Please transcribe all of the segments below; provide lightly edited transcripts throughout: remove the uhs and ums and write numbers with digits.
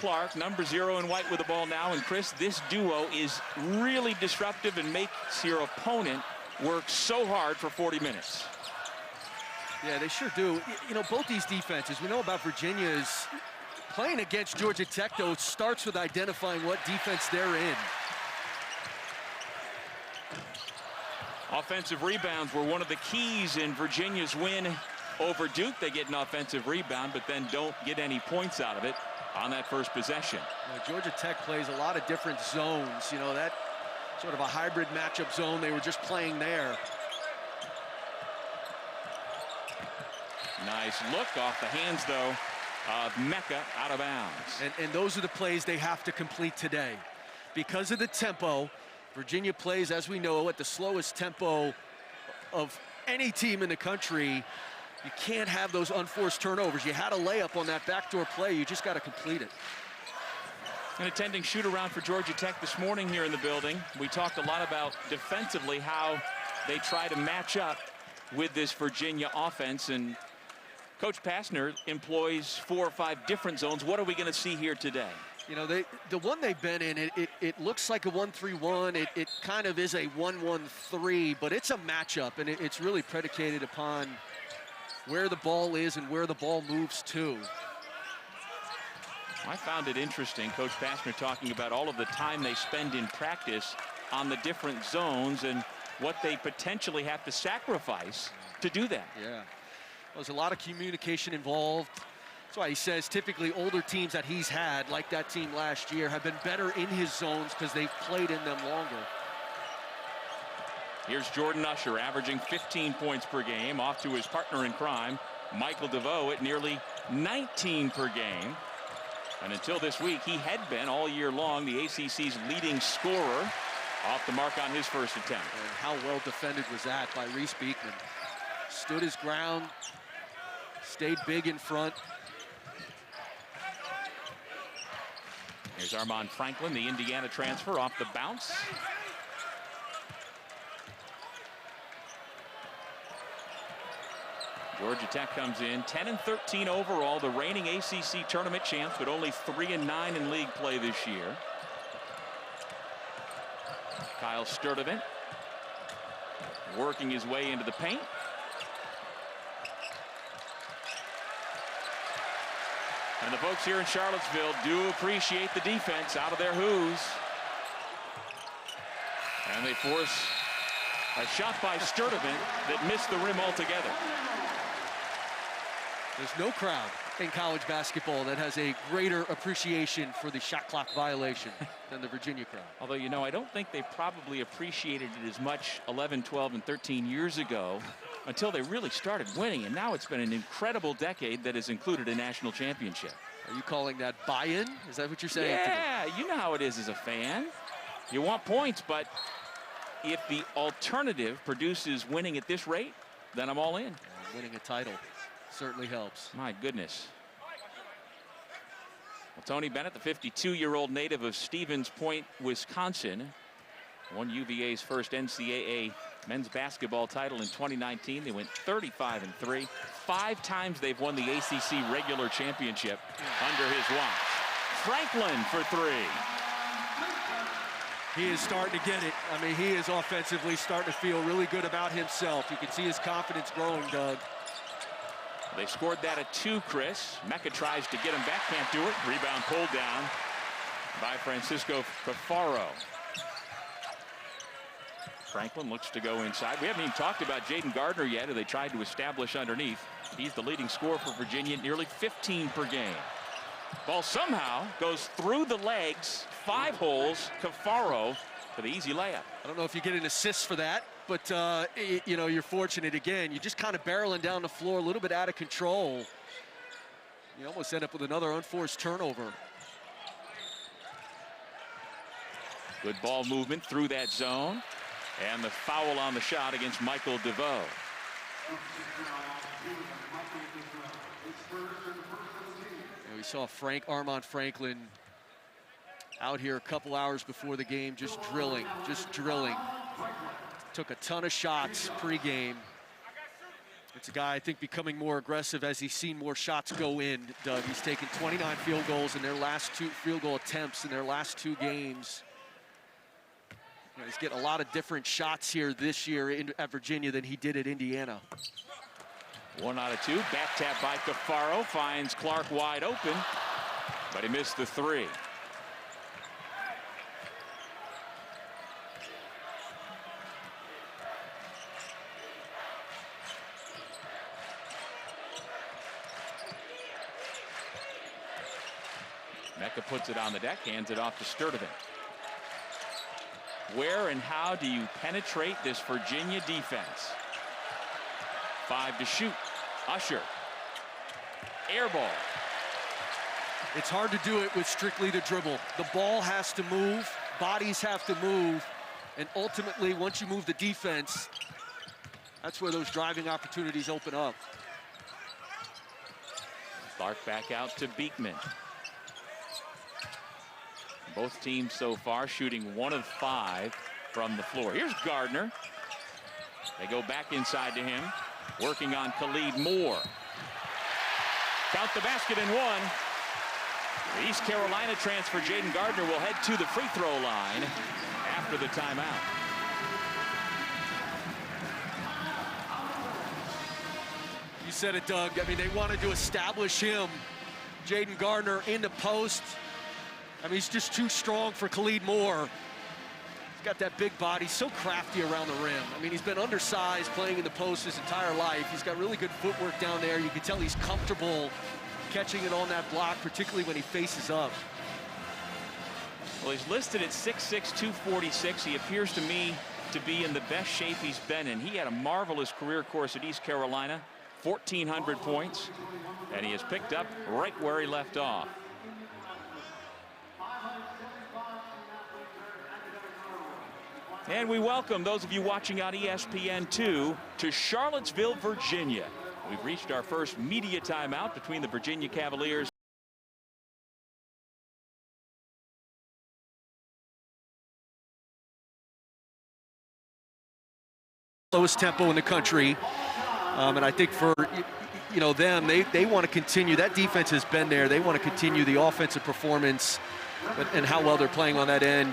Clark, number 0 in white with the ball now. And Chris, this duo is really disruptive and makes your opponent work so hard for 40 minutes. Yeah, they sure do. You know, both these defenses, we know about Virginia's playing against Georgia Tech, though, it starts with identifying what defense they're in. Offensive rebounds were one of the keys in Virginia's win over Duke. They get an offensive rebound, but then don't get any points out of it on that first possession. You know, Georgia Tech plays a lot of different zones. You know, that sort of a hybrid matchup zone they were just playing there. Nice look off the hands, though, of Mecca out of bounds. And those are the plays they have to complete today. Because of the tempo, Virginia plays, as we know, at the slowest tempo of any team in the country. You can't have those unforced turnovers. You had a layup on that backdoor play. You just got to complete it. An attending shoot-around for Georgia Tech this morning here in the building. We talked a lot about defensively how they try to match up with this Virginia offense, and Coach Pastner employs 4 or 5 different zones. What are we going to see here today? You know, the one they've been in, it looks like a 1-3-1. It kind of is a 1-1-3, but it's a matchup, and it's really predicated upon where the ball is and where the ball moves to. I found it interesting, Coach Pastner talking about all of the time they spend in practice on the different zones and what they potentially have to sacrifice to do that. Yeah, there's a lot of communication involved. That's why he says typically older teams that he's had, like that team last year, have been better in his zones because they've played in them longer. Here's Jordan Usher averaging 15 points per game, off to his partner in crime, Michael Devoe, at nearly 19 per game. And until this week, he had been all year long the ACC's leading scorer, off the mark on his first attempt. And how well defended was that by Reese Beekman. Stood his ground, stayed big in front. Here's Armaan Franklin, the Indiana transfer, off the bounce. Georgia Tech comes in 10-13 overall, the reigning ACC tournament champs, but only 3-9 in league play this year. Kyle Sturdivant working his way into the paint. And the folks here in Charlottesville do appreciate the defense out of their who's. And they force a shot by Sturdivant that missed the rim altogether. There's no crowd in college basketball that has a greater appreciation for the shot clock violation than the Virginia crowd. Although, you know, I don't think they probably appreciated it as much 11, 12, and 13 years ago until they really started winning. And now it's been an incredible decade that has included a national championship. Are you calling that buy-in? Is that what you're saying? Yeah, you know how it is as a fan. You want points, but if the alternative produces winning at this rate, then I'm all in. Winning a title certainly helps. My goodness. Well, Tony Bennett, the 52-year-old native of Stevens Point, Wisconsin, won UVA's first NCAA men's basketball title in 2019. They went 35-3. 5 times they've won the ACC regular championship under his watch. Franklin for 3. He is starting to get it. I mean, he is offensively starting to feel really good about himself. You can see his confidence growing, Doug. They scored that at 2, Chris. Mecca tries to get him back, can't do it. Rebound pulled down by Francisco Cafaro. Franklin looks to go inside. We haven't even talked about Jayden Gardner yet, who they tried to establish underneath. He's the leading scorer for Virginia, nearly 15 per game. Ball somehow goes through the legs, 5 holes. Cafaro for the easy layup. I don't know if you get an assist for that, but you know, you're fortunate again. You're just kind of barreling down the floor, a little bit out of control. You almost end up with another unforced turnover. Good ball movement through that zone. And the foul on the shot against Michael Devoe. We saw Armaan Franklin out here a couple hours before the game, just drilling. Took a ton of shots pregame. It's a guy, I think, becoming more aggressive as he's seen more shots go in, Doug. He's taken 29 field goals in their last 2 field goal attempts in their last 2 games. You know, he's getting a lot of different shots here this year at Virginia than he did at Indiana. 1 out of 2. Back tap by Cafaro. Finds Clark wide open, but he missed the 3. Mecca puts it on the deck, hands it off to Sturdivant. Where and how do you penetrate this Virginia defense? 5 to shoot. Usher. Air ball. It's hard to do it with strictly the dribble. The ball has to move, bodies have to move, and ultimately, once you move the defense, that's where those driving opportunities open up. Clark back out to Beekman. Both teams so far shooting 1 of 5 from the floor. Here's Gardner. They go back inside to him, working on Khalid Moore. Count the basket and 1. The East Carolina transfer Jayden Gardner will head to the free throw line after the timeout. You said it, Doug. I mean, they wanted to establish him, Jayden Gardner, in the post. I mean, he's just too strong for Khalid Moore. He's got that big body, so crafty around the rim. I mean, he's been undersized playing in the post his entire life. He's got really good footwork down there. You can tell he's comfortable catching it on that block, particularly when he faces up. Well, he's listed at 6'6", 246. He appears to me to be in the best shape he's been in. He had a marvelous career course at East Carolina, 1,400 points, and he has picked up right where he left off. And we welcome those of you watching on ESPN2 to Charlottesville, Virginia. We've reached our first media timeout between the Virginia Cavaliers. Lowest tempo in the country, and I think for them, they want to continue. That defense has been there. They want to continue the offensive performance and how well they're playing on that end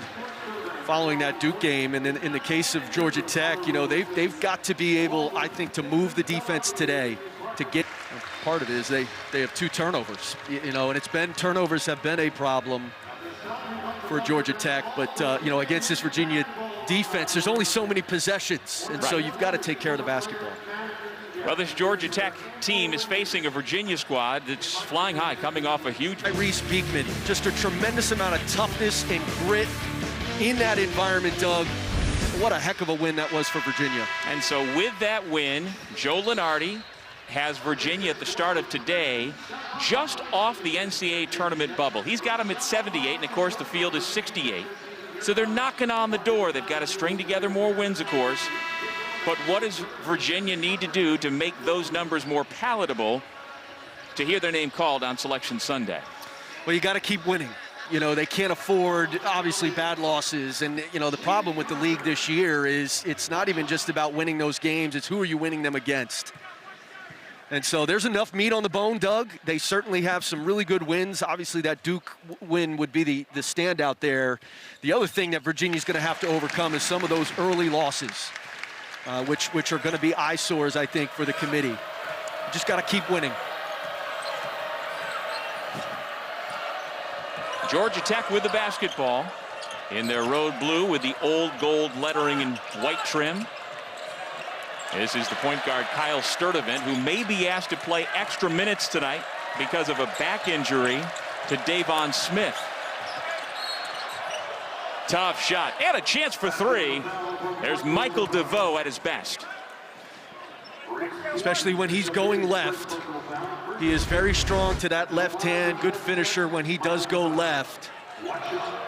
following that Duke game. And then in the case of Georgia Tech, they've got to be able, I think, to move the defense today to get. Part of it is they have 2 turnovers, and turnovers have been a problem for Georgia Tech, but against this Virginia defense, there's only so many possessions, and so you've got to take care of the basketball. Well, this Georgia Tech team is facing a Virginia squad that's flying high, coming off a huge. Reese Beekman, just a tremendous amount of toughness and grit in that environment, Doug. What a heck of a win that was for Virginia. And so with that win, Joe Lunardi has Virginia at the start of today just off the NCAA tournament bubble. He's got them at 78, and of course the field is 68. So they're knocking on the door. They've got to string together more wins, of course. But what does Virginia need to do to make those numbers more palatable to hear their name called on Selection Sunday? Well, you got to keep winning. They can't afford, obviously, bad losses. And, the problem with the league this year is it's not even just about winning those games. It's who are you winning them against. And so there's enough meat on the bone, Doug. They certainly have some really good wins. Obviously, that Duke win would be the standout there. The other thing that Virginia's going to have to overcome is some of those early losses, which are going to be eyesores, I think, for the committee. You just got to keep winning. Georgia Tech with the basketball in their road blue with the old gold lettering and white trim. This is the point guard Kyle Sturdivant, who may be asked to play extra minutes tonight because of a back injury to Davon Smith. Tough shot and a chance for 3. There's Michael Devoe at his best. Especially when he's going left. He is very strong to that left hand, good finisher when he does go left.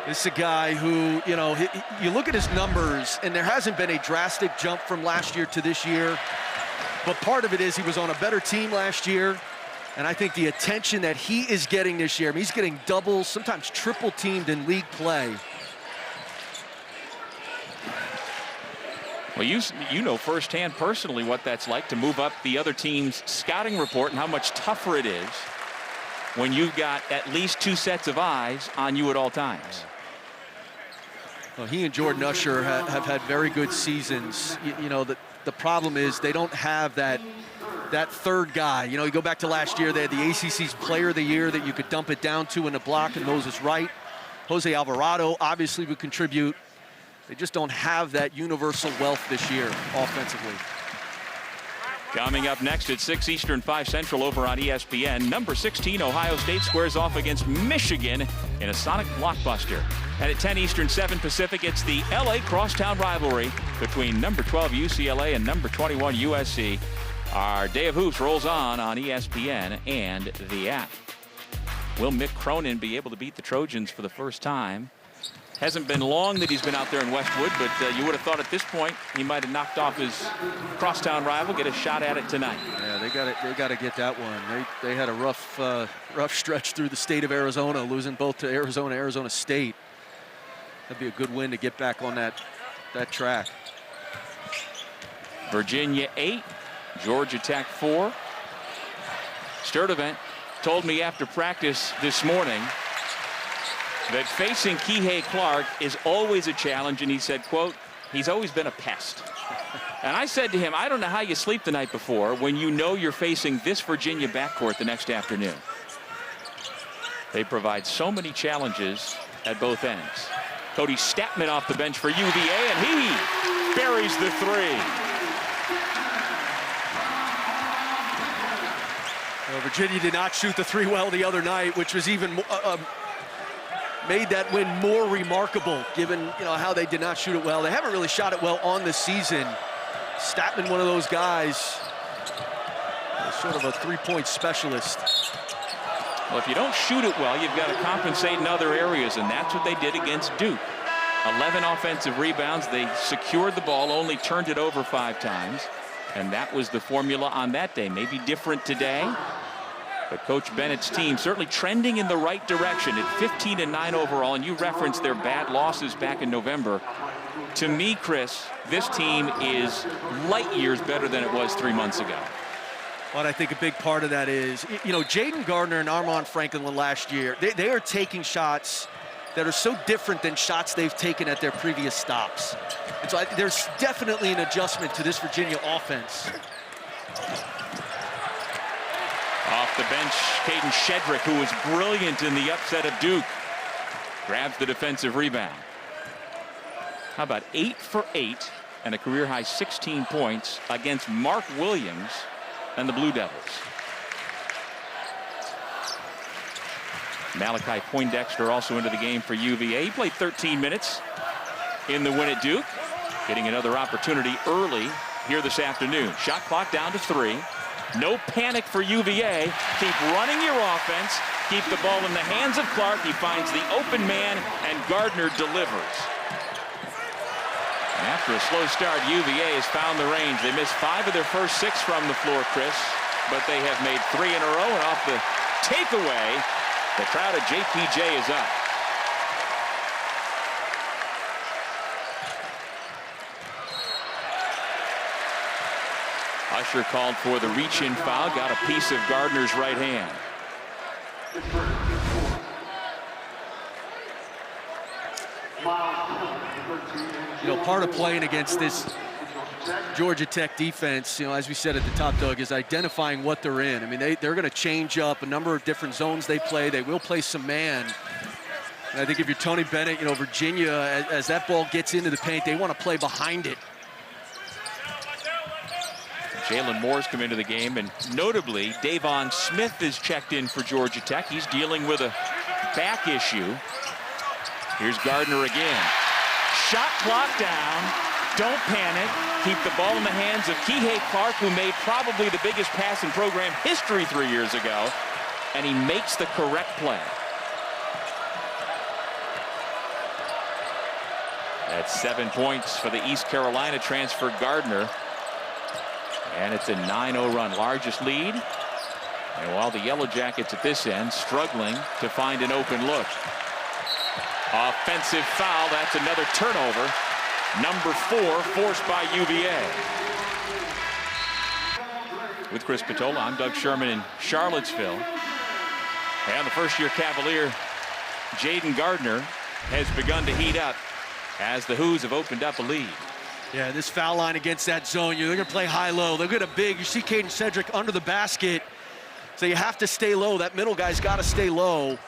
This is a guy who, you look at his numbers, and there hasn't been a drastic jump from last year to this year. But part of it is he was on a better team last year. And I think the attention that he is getting this year, he's getting double, sometimes triple teamed in league play. Well, you know firsthand personally what that's like to move up the other team's scouting report and how much tougher it is when you've got at least 2 sets of eyes on you at all times. Well, he and Jordan Usher have had very good seasons. You know, the problem is they don't have that third guy. You know, you go back to last year, they had the ACC's Player of the Year that you could dump it down to in the block, and Moses Wright. Jose Alvarado obviously would contribute. They just don't have that universal wealth this year offensively. Coming up next at 6 Eastern, 5 Central over on ESPN, number 16 Ohio State squares off against Michigan in a Sonic blockbuster. And at 10 Eastern, 7 Pacific, it's the LA crosstown rivalry between number 12 UCLA and number 21 USC. Our Day of Hoops rolls on ESPN and the app. Will Mick Cronin be able to beat the Trojans for the first time? Hasn't been long that he's been out there in Westwood, but you would have thought at this point he might have knocked off his crosstown rival, get a shot at it tonight. Yeah, they got to get that one. They had a rough stretch through the state of Arizona, losing both to Arizona State. That'd be a good win to get back on that track. Virginia 8, Georgia Tech 4. Sturdivant told me after practice this morning that facing Kihei Clark is always a challenge, and he said, quote, he's always been a pest. And I said to him, I don't know how you sleep the night before when you know you're facing this Virginia backcourt the next afternoon. They provide so many challenges at both ends. Cody Statman off the bench for UVA, and he buries the 3. Well, Virginia did not shoot the 3 well the other night, which was even made that win more remarkable, given how they did not shoot it well. They haven't really shot it well on the season. Statman, one of those guys, sort of a 3-point specialist. Well, if you don't shoot it well, you've got to compensate in other areas, and that's what they did against Duke. 11 offensive rebounds. They secured the ball, only turned it over 5 times, and that was the formula on that day. Maybe different today, but Coach Bennett's team certainly trending in the right direction at 15-9 overall, and you referenced their bad losses back in November. To me, Chris, this team is light years better than it was 3 months ago. But I think a big part of that is, Jayden Gardner and Armaan Franklin last year, they are taking shots that are so different than shots they've taken at their previous stops. And so there's definitely an adjustment to this Virginia offense. Off the bench, Caden Shedrick, who was brilliant in the upset of Duke, grabs the defensive rebound. How about 8 for 8 and a career-high 16 points against Mark Williams and the Blue Devils. Malachi Poindexter also into the game for UVA. He played 13 minutes in the win at Duke, getting another opportunity early here this afternoon. Shot clock down to 3. No panic for UVA. Keep running your offense. Keep the ball in the hands of Clark. He finds the open man, and Gardner delivers. And after a slow start, UVA has found the range. They missed 5 of their first 6 from the floor, Chris, but they have made 3 in a row, and off the takeaway, the crowd at JPJ is up. Usher called for the reach-in foul, got a piece of Gardner's right hand. Part of playing against this Georgia Tech defense, as we said at the top, Doug, is identifying what they're in. I mean, they're going to change up a number of different zones they play. They will play some man. And I think if you're Tony Bennett, Virginia, as that ball gets into the paint, they want to play behind it. Jalen Moore's come into the game, and notably, Davon Smith is checked in for Georgia Tech. He's dealing with a back issue. Here's Gardner again. Shot clock down. Don't panic. Keep the ball in the hands of Kihei Clark, who made probably the biggest pass in program history 3 years ago, and he makes the correct play. That's 7 points for the East Carolina transfer Gardner. And it's a 9-0 run, largest lead. And while the Yellow Jackets at this end struggling to find an open look. Offensive foul, that's another turnover. Number 4 forced by UVA. With Chris Patola, I'm Doug Sherman in Charlottesville. And the first-year Cavalier, Jayden Gardner, has begun to heat up as the Hoos have opened up a lead. Yeah, this foul line against that zone, they're going to play high-low. They'll get a big. You see Caden Cedric under the basket, so you have to stay low. That middle guy's got to stay low.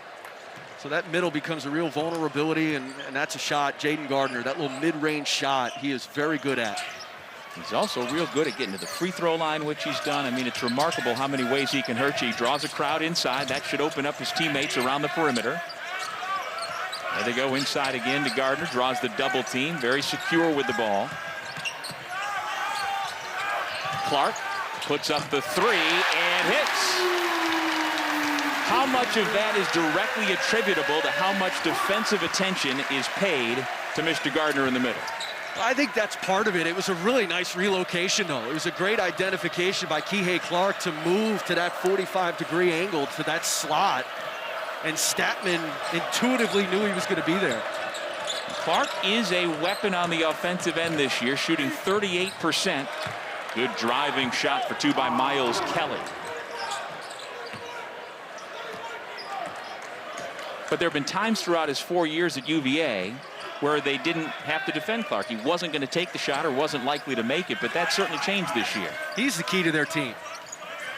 So that middle becomes a real vulnerability, and that's a shot. Jayden Gardner, that little mid-range shot, he is very good at. He's also real good at getting to the free throw line, which he's done. I mean, it's remarkable how many ways he can hurt you. He draws a crowd inside. That should open up his teammates around the perimeter. There they go inside again to Gardner. Draws the double team. Very secure with the ball. Clark puts up the 3 and hits. How much of that is directly attributable to how much defensive attention is paid to Mr. Gardner in the middle? I think that's part of it. It was a really nice relocation, though. It was a great identification by Kihei Clark to move to that 45-degree angle to that slot. And Statman intuitively knew he was going to be there. Clark is a weapon on the offensive end this year, shooting 38%. Good driving shot for 2 by Miles Kelly. But there have been times throughout his 4 years at UVA where they didn't have to defend Clark. He wasn't going to take the shot or wasn't likely to make it, but that certainly changed this year. He's the key to their team.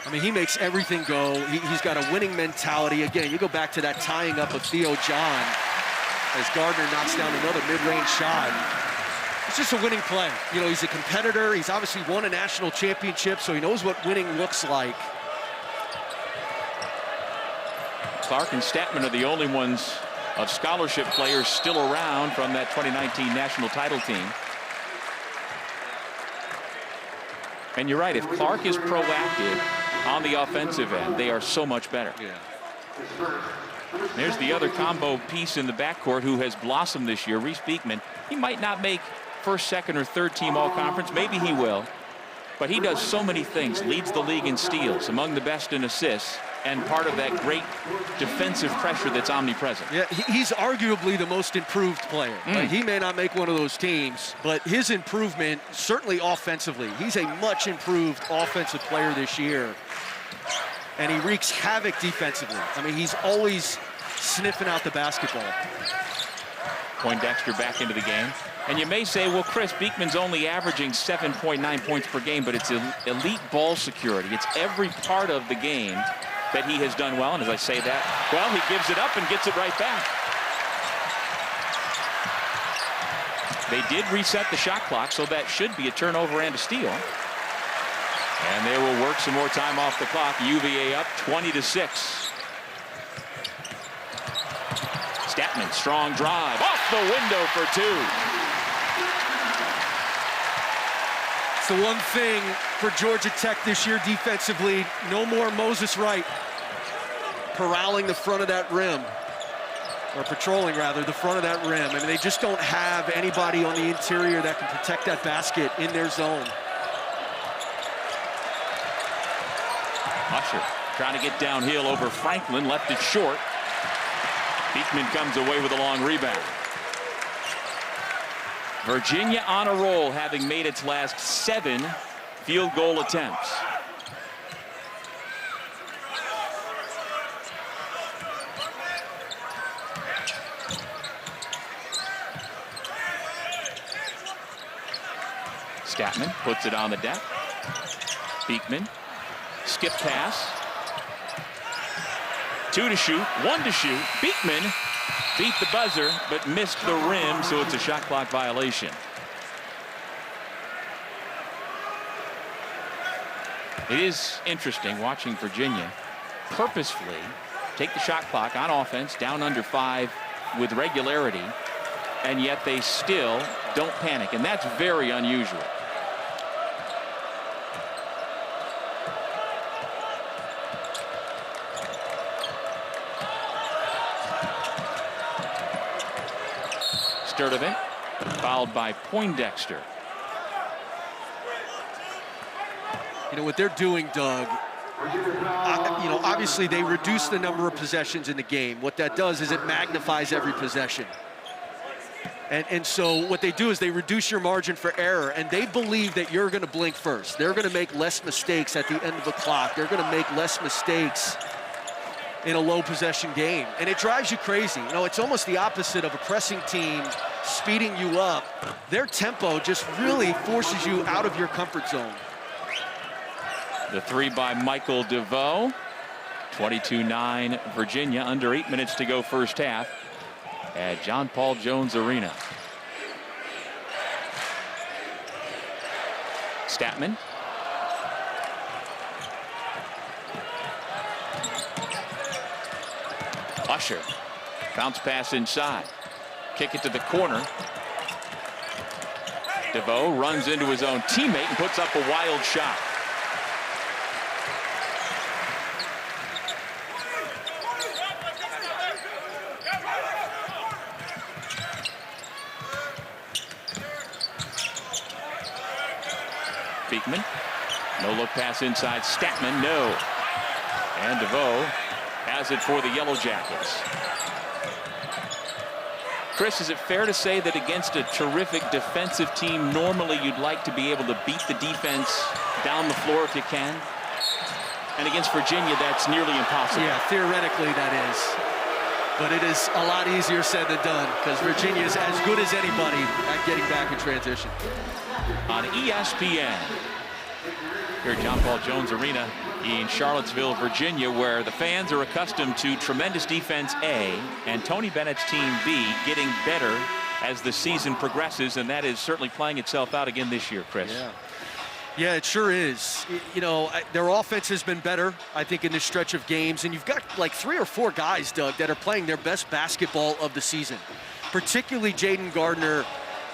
I mean, he makes everything go. He's got a winning mentality. Again, you go back to that tying up of Theo John as Gardner knocks down another mid-range shot. It's just a winning play. You know, he's a competitor. He's obviously won a national championship, so he knows what winning looks like. Clark and Statman are the only ones of scholarship players still around from that 2019 national title team. And you're right, if Clark is proactive on the offensive end, they are so much better. Yeah. There's the other combo piece in the backcourt who has blossomed this year, Reese Beekman. He might not make first, second, or third team all-conference. Maybe he will. But he does so many things. Leads the league in steals, among the best in assists, and part of that great defensive pressure that's omnipresent. Yeah, he's arguably the most improved player. Like, he may not make one of those teams, but his improvement, certainly offensively, he's a much improved offensive player this year. And he wreaks havoc defensively. I mean, he's always sniffing out the basketball. Poindexter back into the game. And you may say, well, Chris, Beekman's only averaging 7.9 points per game, but it's elite ball security. It's every part of the game that he has done well. And as I say that, well, he gives it up and gets it right back. They did reset the shot clock, so that should be a turnover and a steal. And they will work some more time off the clock. UVA up 20-6. Statman, strong drive, off the window for 2. It's the one thing for Georgia Tech this year defensively. No more Moses Wright corralling the front of that rim, or patrolling rather the front of that rim. I mean, they just don't have anybody on the interior that can protect that basket in their zone. Usher trying to get downhill over Franklin, left it short. Beekman comes away with a long rebound. Virginia on a roll, having made its last 7 field goal attempts. Statman puts it on the deck. Beekman, skip pass. 2 to shoot, 1 to shoot. Beekman beat the buzzer, but missed the rim, so it's a shot clock violation. It is interesting watching Virginia purposefully take the shot clock on offense down under 5 with regularity, and yet they still don't panic, and that's very unusual. Sturdivant, fouled by Poindexter. You know what they're doing, Doug, you know, obviously they reduce the number of possessions in the game. What that does is it magnifies every possession. And so what they do is they reduce your margin for error, and they believe that you're going to blink first. They're going to make less mistakes at the end of the clock. They're going to make less mistakes in a low possession game. And it drives you crazy. You know, it's almost the opposite of a pressing team speeding you up. Their tempo just really forces you out of your comfort zone. The three by Michael Devoe. 22-9 Virginia, under 8 minutes to go first half at John Paul Jones Arena. Statman. Usher. Bounce pass inside. Kick it to the corner. Devoe runs into his own teammate and puts up a wild shot. Beekman. No look pass inside. Statman, no. And Devoe has it for the Yellow Jackets. Chris, is it fair to say that against a terrific defensive team, normally you'd like to be able to beat the defense down the floor if you can? And against Virginia, that's nearly impossible. Yeah, theoretically that is. But it is a lot easier said than done, because Virginia is as good as anybody at getting back in transition. On ESPN, here at John Paul Jones Arena in Charlottesville, Virginia, where the fans are accustomed to tremendous defense A and Tony Bennett's team B getting better as the season progresses, and that is certainly playing itself out again this year, Chris. Yeah, it sure is. You know, their offense has been better, I think, in this stretch of games, and you've got like 3 or 4 guys, Doug, that are playing their best basketball of the season, particularly Jayden Gardner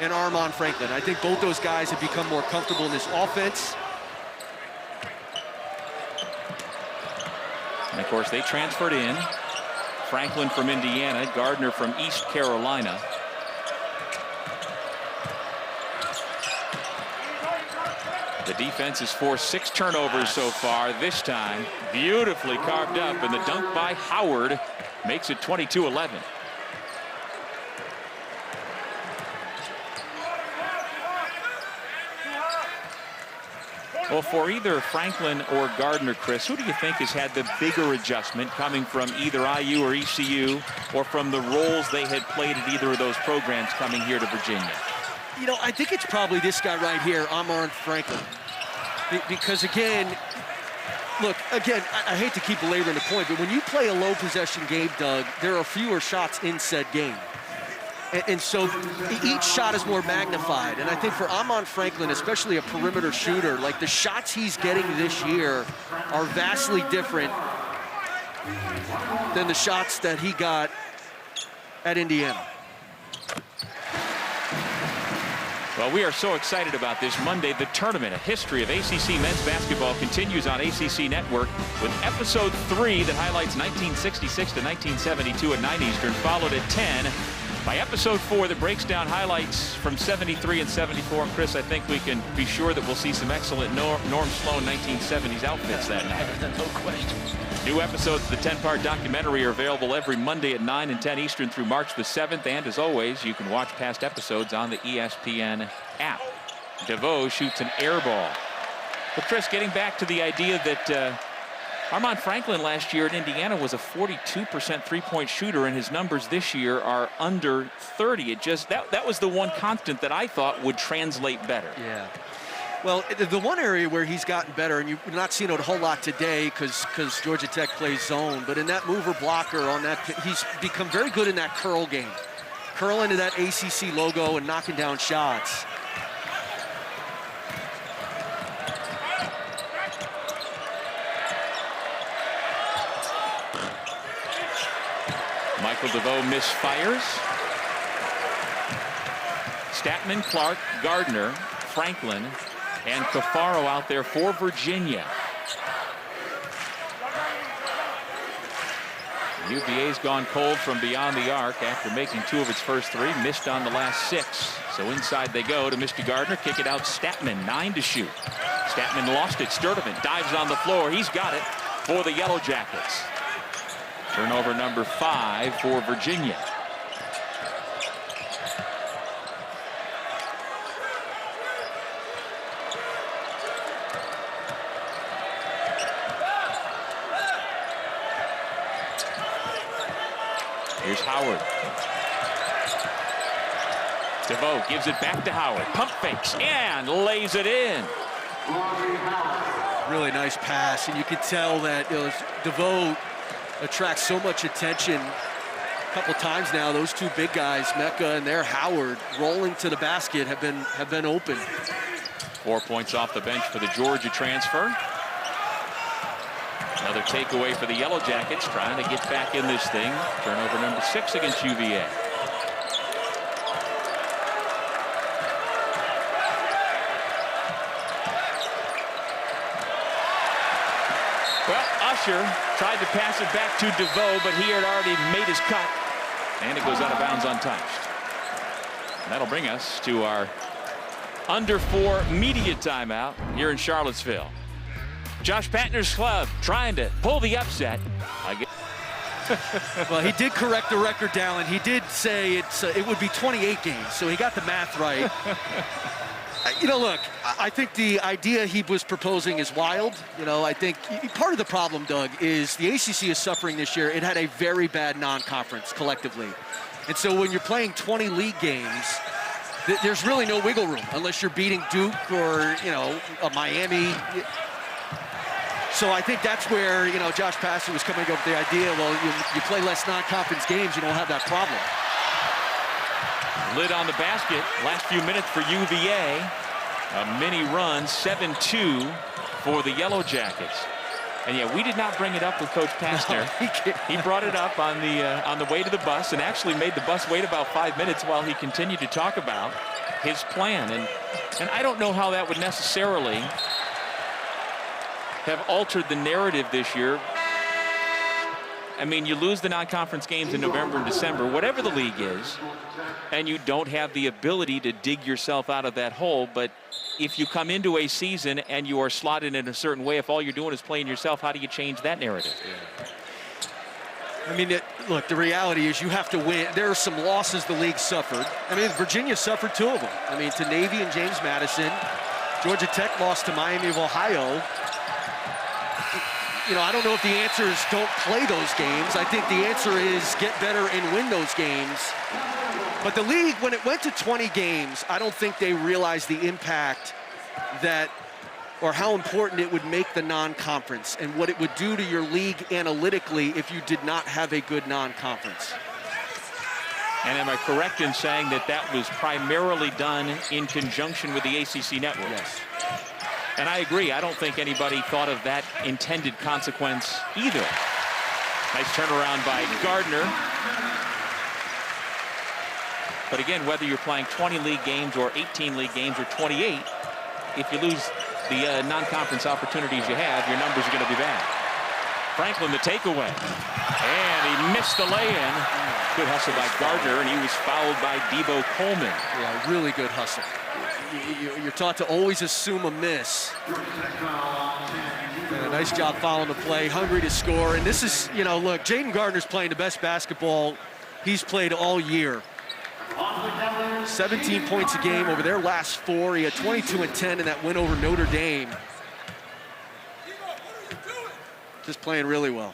and Armaan Franklin. I think both those guys have become more comfortable in this offense. And of course, they transferred in. Franklin from Indiana, Gardner from East Carolina. The defense has forced 6 turnovers so far. This time, beautifully carved up, and the dunk by Howard makes it 22-11. Well, for either Franklin or Gardner, Chris, who do you think has had the bigger adjustment coming from either IU or ECU, or from the roles they had played at either of those programs coming here to Virginia? You know, I think it's probably this guy right here, Armaan Franklin. Because, again, look, again, I hate to keep belaboring the point, but when you play a low possession game, Doug, there are fewer shots in said game. And so each shot is more magnified. And I think for Armaan Franklin, especially a perimeter shooter, like the shots he's getting this year are vastly different than the shots that he got at Indiana. Well, we are so excited about this Monday. The tournament, a history of ACC men's basketball, continues on ACC Network with episode 3 that highlights 1966 to 1972 at 9 Eastern, followed at 10 by episode 4 that breaks down highlights from 73 and 74. And Chris, I think we can be sure that we'll see some excellent Norm Sloan 1970s outfits that night. No question. New episodes of the 10-part documentary are available every Monday at 9 and 10 Eastern through March the 7th. And as always, you can watch past episodes on the ESPN app. Devoe shoots an air ball. But Chris, getting back to the idea that Armaan Franklin last year at Indiana was a 42% three-point shooter, and his numbers this year are under 30. It just that was the one constant that I thought would translate better. Yeah. Well, the one area where he's gotten better, and you've not seen it a whole lot today because Georgia Tech plays zone, but in that mover blocker on that, he's become very good in that curl game. Curl into that ACC logo and knocking down shots. Michael Devoe misfires. Statman, Clark, Gardner, Franklin, and Cafaro out there for Virginia. UVA's gone cold from beyond the arc after making 2 of its first 3, missed on the last 6. So inside they go to Mr. Gardner, kick it out Statman, 9 to shoot. Statman lost it, Sturdivant dives on the floor, he's got it for the Yellow Jackets. Turnover number 5 for Virginia. Devoe gives it back to Howard. Pump fakes and lays it in. Really nice pass, and you can tell that Devoe attracts so much attention. A couple times now, those two big guys, Mecca and their Howard, rolling to the basket, have been open. 4 points off the bench for the Georgia transfer. Another takeaway for the Yellow Jackets, trying to get back in this thing. Turnover number 6 against UVA. Well, Usher tried to pass it back to Devoe, but he had already made his cut, and it goes out of bounds untouched. And that'll bring us to our under 4 media timeout here in Charlottesville. Josh Patner's club trying to pull the upset. Well, he did correct the record, Dallin. He did say it would be 28 games, so he got the math right. Look, I think the idea he was proposing is wild. I think part of the problem, Doug, is the ACC is suffering this year. It had a very bad non-conference collectively. And so when you're playing 20 league games, there's really no wiggle room unless you're beating Duke or, a Miami. So I think that's where, Josh Pastner was coming up with the idea, well, you play less non-conference games, you don't have that problem. Lid on the basket. Last few minutes for UVA. A mini run, 7-2 for the Yellow Jackets. And yeah, we did not bring it up with Coach Pastner. No, he brought it up on the way to the bus, and actually made the bus wait about 5 minutes while he continued to talk about his plan. And I don't know how that would necessarily have altered the narrative this year. I mean, you lose the non-conference games in November and December, whatever the league is, and you don't have the ability to dig yourself out of that hole. But if you come into a season and you are slotted in a certain way, if all you're doing is playing yourself, how do you change that narrative? I mean, look, the reality is you have to win. There are some losses the league suffered. I mean, Virginia suffered 2 of them. I mean, to Navy and James Madison. Georgia Tech lost to Miami of Ohio. I don't know if the answer is don't play those games. I think the answer is get better and win those games. But the league, when it went to 20 games, I don't think they realized the impact or how important it would make the non-conference and what it would do to your league analytically if you did not have a good non-conference. And am I correct in saying that was primarily done in conjunction with the ACC network? Yes. And I agree. I don't think anybody thought of that intended consequence either. Nice turnaround by Gardner. But again, whether you're playing 20 league games or 18 league games or 28, if you lose the non-conference opportunities you have, your numbers are going to be bad. Franklin, the takeaway. And he missed the lay-in. Good hustle by Gardner, and he was fouled by Devoe Coleman. Yeah, really good hustle. You're taught to always assume a miss. And a nice job following the play, hungry to score. And this is, look, Jayden Gardner's playing the best basketball he's played all year. 17 points a game over their last 4. He had 22 and 10 in that win over Notre Dame. Just playing really well.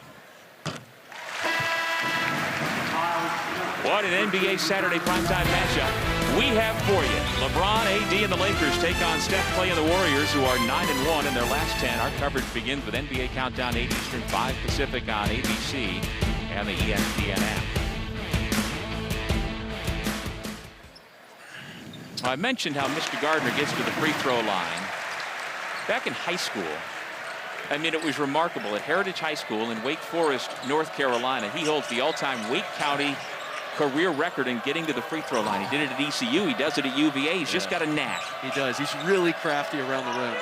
What an NBA Saturday primetime matchup we have for you. LeBron, AD, and the Lakers take on Steph Clay and the Warriors, who are 9-1 in their last 10. Our coverage begins with NBA Countdown 8 Eastern, 5 Pacific on ABC and the ESPN app. I mentioned how Mr. Gardner gets to the free throw line. Back in high school, I mean, it was remarkable. At Heritage High School in Wake Forest, North Carolina, he holds the all-time Wake County career record in getting to the free throw line. He did it at ECU. He does it at UVA. He's just got a knack. He does. He's really crafty around the rim.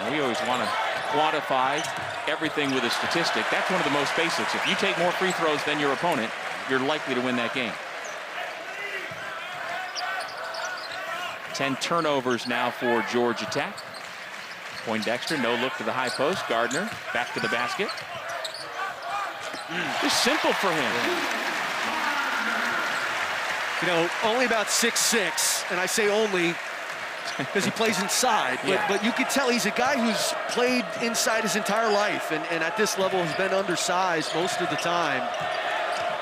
And we always want to quantify everything with a statistic. That's one of the most basics. If you take more free throws than your opponent, you're likely to win that game. 10 turnovers now for Georgia Tech. Poindexter, no look to the high post. Gardner back to the basket. Just simple for him. Only about 6'6", and I say only because he plays inside. But you could tell he's a guy who's played inside his entire life, and at this level has been undersized most of the time.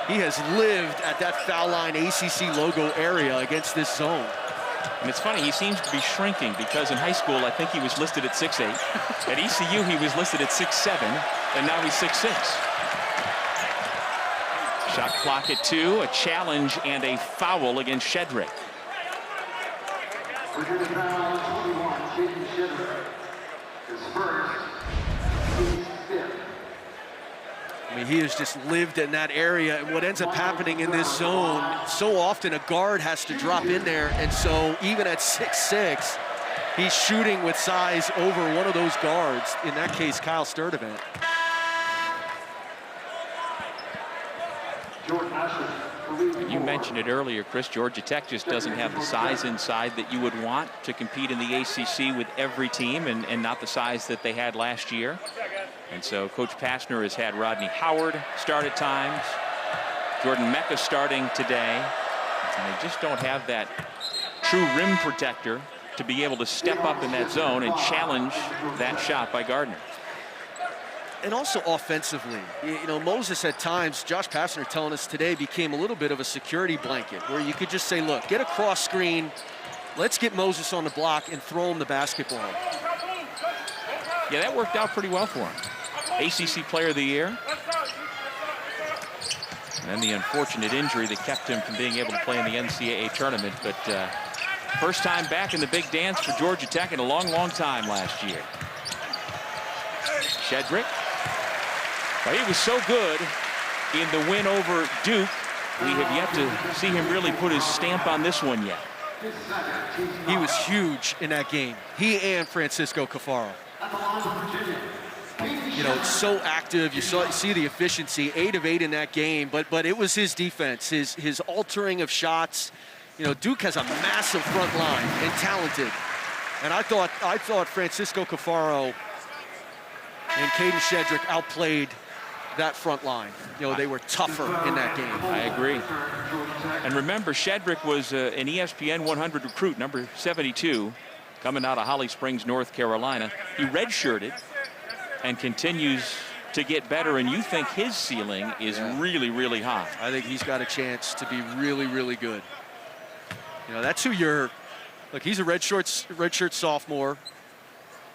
He has lived at that foul line ACC logo area against this zone. And it's funny, he seems to be shrinking because in high school, I think he was listed at 6'8". At ECU, he was listed at 6'7", and now he's 6'6". Shot clock at 2, a challenge and a foul against Shedrick. Virginia foul 21, Jayden Gardner. His first, his fifth. I mean, he has just lived in that area, and what ends up happening in this zone, so often a guard has to drop in there, and so even at 6'6", he's shooting with size over one of those guards, in that case, Kyle Sturdivant. You mentioned it earlier, Chris. Georgia Tech just doesn't have the size inside that you would want to compete in the ACC with every team, and not the size that they had last year. And so Coach Pastner has had Rodney Howard start at times, Jordan Mecca starting today, and they just don't have that true rim protector to be able to step up in that zone and challenge that shot by Gardner. And also offensively, you know, Moses at times, Josh Pastner telling us today, became a little bit of a security blanket where you could just say, look, get a cross screen, let's get Moses on the block and throw him the basketball. Yeah, that worked out pretty well for him. ACC Player of the Year. And then the unfortunate injury that kept him from being able to play in the NCAA tournament. But first time back in the big dance for Georgia Tech in a long, long time last year. Shedrick. Well, he was so good in the win over Duke. We have yet to see him really put his stamp on this one yet. He was huge in that game. He and Francisco Cafaro. You know, so active. You see the efficiency, 8 of 8 in that game. But it was his defense, his altering of shots. You know, Duke has a massive front line and talented. And I thought Francisco Cafaro and Caden Shedrick outplayed that front line. You know, they were tougher in that game. I agree. And remember, Shedrick was an ESPN 100 recruit, number 72, coming out of Holly Springs, North Carolina. He redshirted and continues to get better, and you think his ceiling is really, really high. I think he's got a chance to be really, really good. You know, that's who you're, look, he's a redshirt sophomore.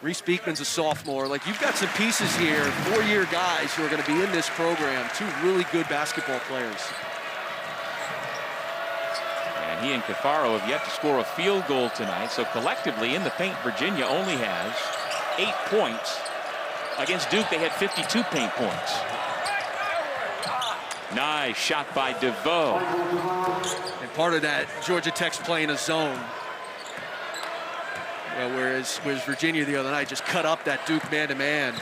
Reese Beekman's a sophomore. Like, you've got some pieces here, 4-year guys who are going to be in this program, 2 really good basketball players. And he and Cafaro have yet to score a field goal tonight. So collectively in the paint, Virginia only has 8 points. Against Duke, they had 52 paint points. Nice shot by Devoe. And part of that, Georgia Tech's playing a zone. Well, whereas Virginia the other night just cut up that Duke man-to-man.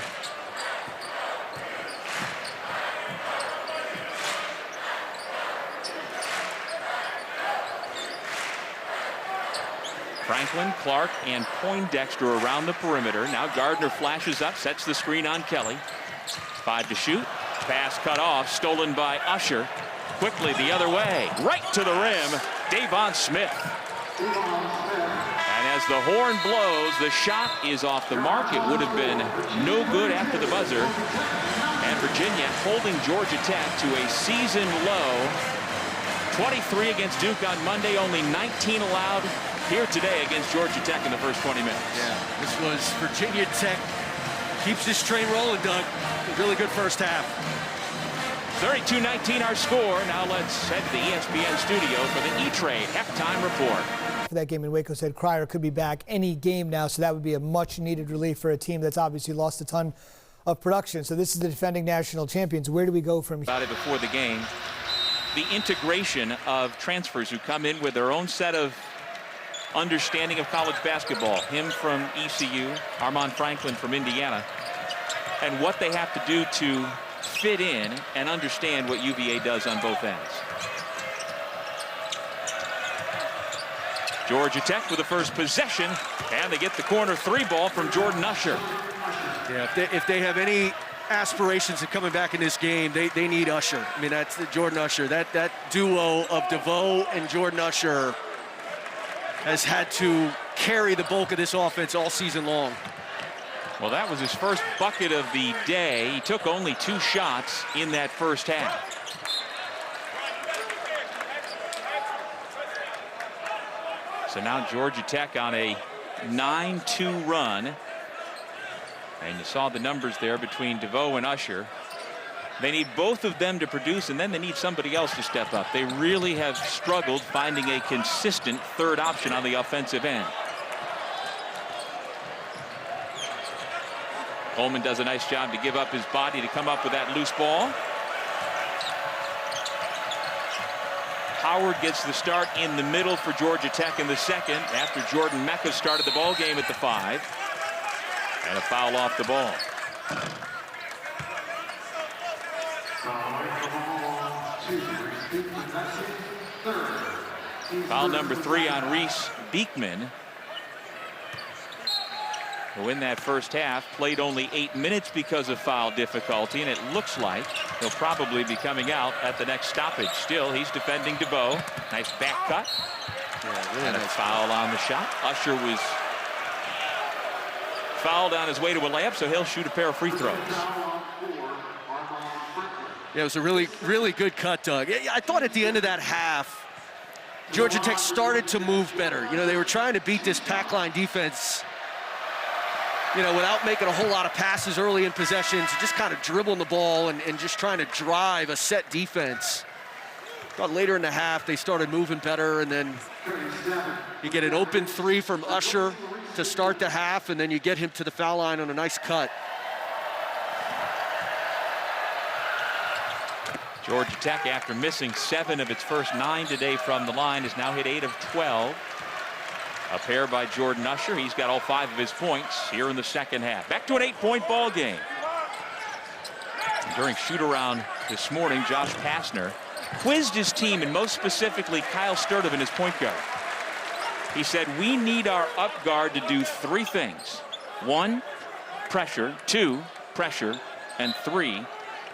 Franklin, Clark, and Poindexter around the perimeter. Now Gardner flashes up, sets the screen on Kelly. 5 to shoot. Pass cut off, stolen by Usher. Quickly the other way, right to the rim, Davon Smith. And as the horn blows, the shot is off the mark. It would have been no good after the buzzer. And Virginia holding Georgia Tech to a season low. 23 against Duke on Monday, only 19 allowed here today against Georgia Tech in the first 20 minutes. Yeah, this was Virginia Tech. Keeps this train rolling, Doug. A really good first half. 32-19 our score. Now let's head to the ESPN studio for the E-Trade halftime report. For that game in Waco said Cryer could be back any game now, so that would be a much needed relief for a team that's obviously lost a ton of production. So this is the defending national champions. Where do we go from here? About it before the game. The integration of transfers who come in with their own set of understanding of college basketball. Him from ECU, Armand Franklin from Indiana, and what they have to do to fit in and understand what UVA does on both ends. Georgia Tech with the first possession, and they get the corner 3 ball from Jordan Usher. Yeah, if they have any aspirations of coming back in this game, they need Usher. I mean, that's Jordan Usher. That duo of Devoe and Jordan Usher has had to carry the bulk of this offense all season long. Well, that was his first bucket of the day. He took only 2 shots in that first half. So now Georgia Tech on a 9-2 run. And you saw the numbers there between Devoe and Usher. They need both of them to produce, and then they need somebody else to step up. They really have struggled finding a consistent third option on the offensive end. Coleman does a nice job to give up his body to come up with that loose ball. Howard gets the start in the middle for Georgia Tech in the second after Jordan Mecca started the ball game at the 5. And a foul off the ball. Foul number 3 on Reese Beekman, who in that first half played only 8 minutes because of foul difficulty, and it looks like he'll probably be coming out at the next stoppage. Still, he's defending Devoe. Nice back cut. Yeah, really and a nice foul on the shot. Usher was fouled on his way to a layup, so he'll shoot a pair of free throws. Yeah, it was a really, really good cut, Doug. I thought at the end of that half, Georgia Tech started to move better. You know, they were trying to beat this pack line defense, you know, without making a whole lot of passes early in possessions, just kind of dribbling the ball and just trying to drive a set defense. But later in the half, they started moving better, and then you get an open 3 from Usher to start the half, and then you get him to the foul line on a nice cut. Georgia Tech, after missing 7 of its first 9 today from the line, has now hit 8 of 12. A pair by Jordan Usher. He's got all 5 of his points here in the second half. Back to an 8-point ball game. During shoot-around this morning, Josh Pastner quizzed his team, and most specifically Kyle Sturdivant, his point guard. He said, we need our up guard to do 3 things. 1, pressure. 2, pressure. And 3,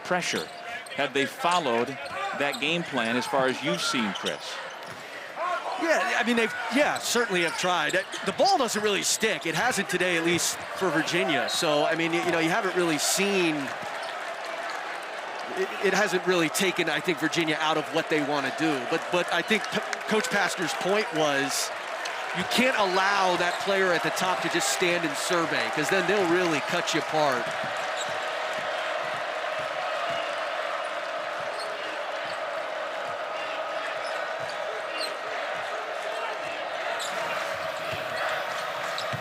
pressure. Have they followed that game plan as far as you've seen, Chris? Yeah, I mean, certainly have tried. The ball doesn't really stick. It hasn't today, at least for Virginia. So, I mean, you know, you haven't really seen, it hasn't really taken, I think, Virginia out of what they want to do. But I think Coach Pastner's point was, you can't allow that player at the top to just stand and survey, because then they'll really cut you apart.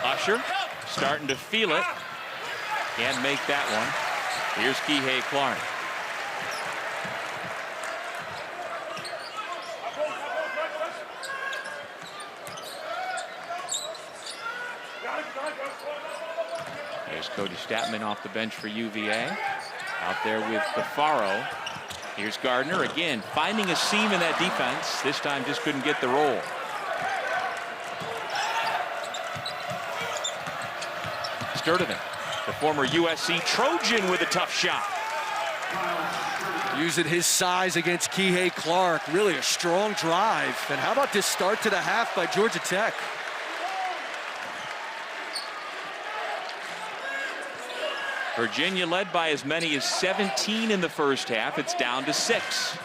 Usher starting to feel it. Can't make that one. Here's Kihei Clark. Here's Cody Statman off the bench for UVA. Out there with Cafaro. Here's Gardner again, finding a seam in that defense. This time just couldn't get the roll. Sturdivant, the former USC Trojan, with a tough shot. Using his size against Kihei Clark, really a strong drive. And how about this start to the half by Georgia Tech? Virginia led by as many as 17 in the first half. It's down to 6.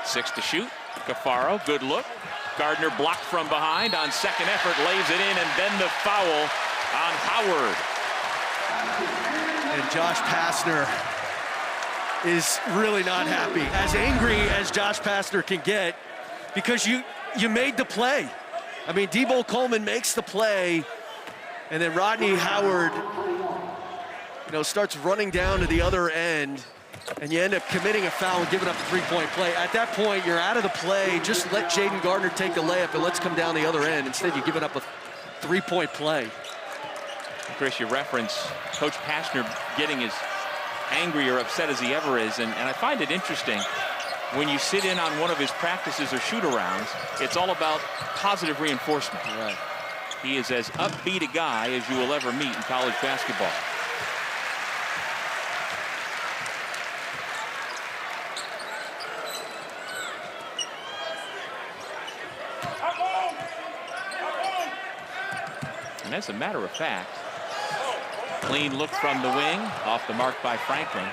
Six to shoot. Cafaro, good look. Gardner blocked from behind on second effort, lays it in, and then the foul on Howard. And Josh Pastner is really not happy. As angry as Josh Pastner can get, because you made the play. I mean, Devoe Coleman makes the play, and then Rodney Howard, you know, starts running down to the other end, and you end up committing a foul and giving up a 3-point play. At that point, you're out of the play. Just let Jayden Gardner take the layup and let's come down the other end. Instead, you're giving up a 3-point play. Chris, you reference Coach Pastner getting as angry or upset as he ever is, and I find it interesting. When you sit in on one of his practices or shoot-arounds, it's all about positive reinforcement. Right. He is as upbeat a guy as you will ever meet in college basketball. And as a matter of fact, clean look from the wing, off the mark by Franklin.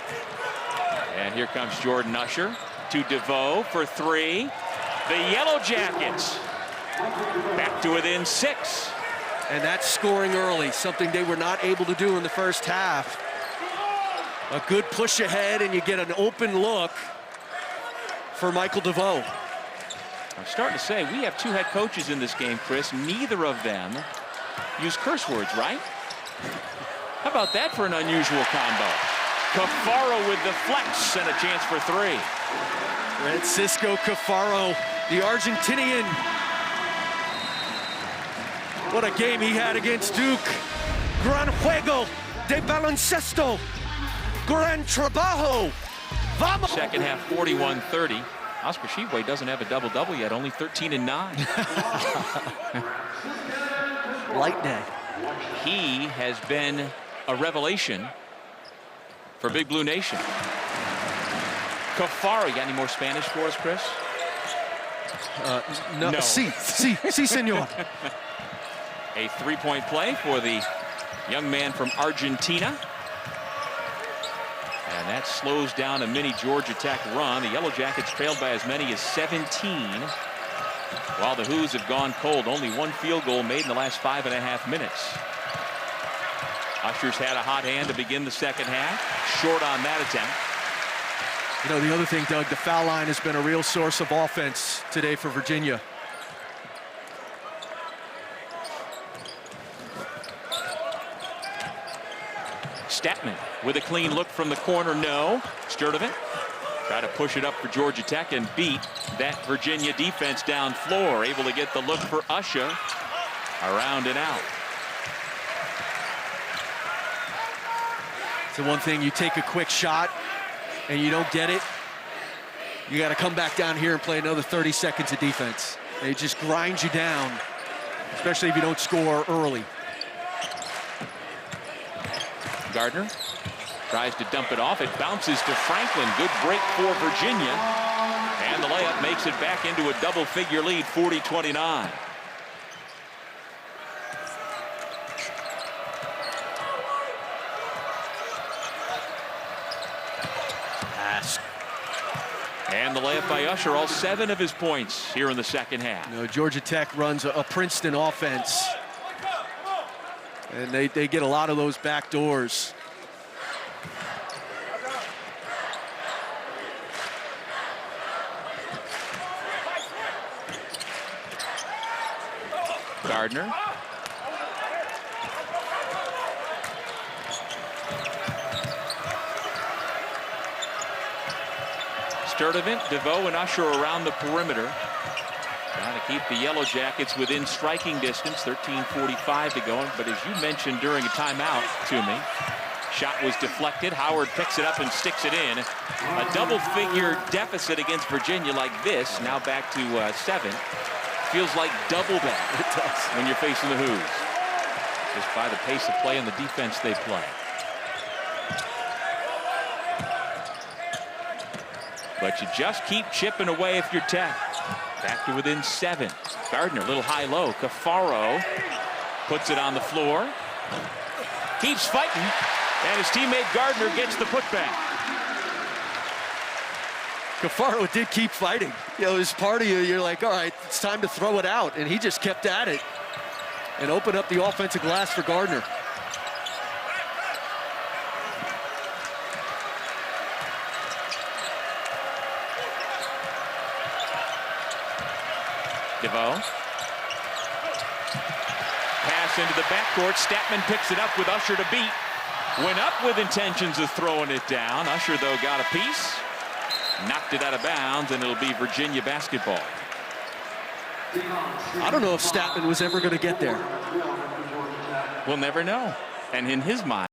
And here comes Jordan Usher to Devoe for three. The Yellow Jackets back to within 6. And that's scoring early, something they were not able to do in the first half. A good push ahead, and you get an open look for Michael Devoe. I'm starting to say we have 2 head coaches in this game, Chris. Neither of them use curse words, right? How about that for an unusual combo? Cafaro with the flex and a chance for 3. Francisco Cafaro, the Argentinian. What a game he had against Duke. Gran juego de baloncesto. Gran trabajo. Vamos. Second half, 41-30. Oscar Tshiebwe doesn't have a double-double yet, only 13 and 9. Light day. He has been a revelation for Big Blue Nation. Cafaro, you got any more Spanish for us, Chris? No. Sí, señor. A three-point play for the young man from Argentina. And that slows down a mini Georgia Tech run. The Yellow Jackets trailed by as many as 17. While the Hoos have gone cold. Only 1 field goal made in the last 5.5 minutes. Usher's had a hot hand to begin the second half. Short on that attempt. You know, the other thing, Doug, the foul line has been a real source of offense today for Virginia. Statman with a clean look from the corner. No. Sturdivant try to push it up for Georgia Tech and beat that Virginia defense down floor. Able to get the look for Usher. Around and out. So one thing, you take a quick shot and you don't get it, you got to come back down here and play another 30 seconds of defense. They just grind you down, especially if you don't score early. Gardner tries to dump it off. It bounces to Franklin. Good break for Virginia. And the layup makes it back into a double-figure lead, 40-29. Pass. And the layup by Usher, all 7 of his points here in the second half. You know, Georgia Tech runs a Princeton offense. And they get a lot of those back doors. Gardner. Sturdivant, Devoe, and Usher around the perimeter. Trying to keep the Yellow Jackets within striking distance. 13:45 to go. But as you mentioned during a timeout to me, shot was deflected. Howard picks it up and sticks it in. A double-figure deficit against Virginia like this, now back to 7. Feels like double that. It does. When you're facing the Hoos. Just by the pace of play and the defense they play. But you just keep chipping away if you're Tech. Back to within 7. Gardner, a little high-low. Cafaro puts it on the floor. Keeps fighting. And his teammate Gardner gets the putback. Cafaro did keep fighting. You know, as part of you, you're like, all right, it's time to throw it out. And he just kept at it and opened up the offensive glass for Gardner. Devoe. Pass into the backcourt. Statman picks it up with Usher to beat. Went up with intentions of throwing it down. Usher, though, got a piece. Knocked it out of bounds, and it'll be Virginia basketball. I don't know if Statman was ever going to get there. We'll never know. And in his mind,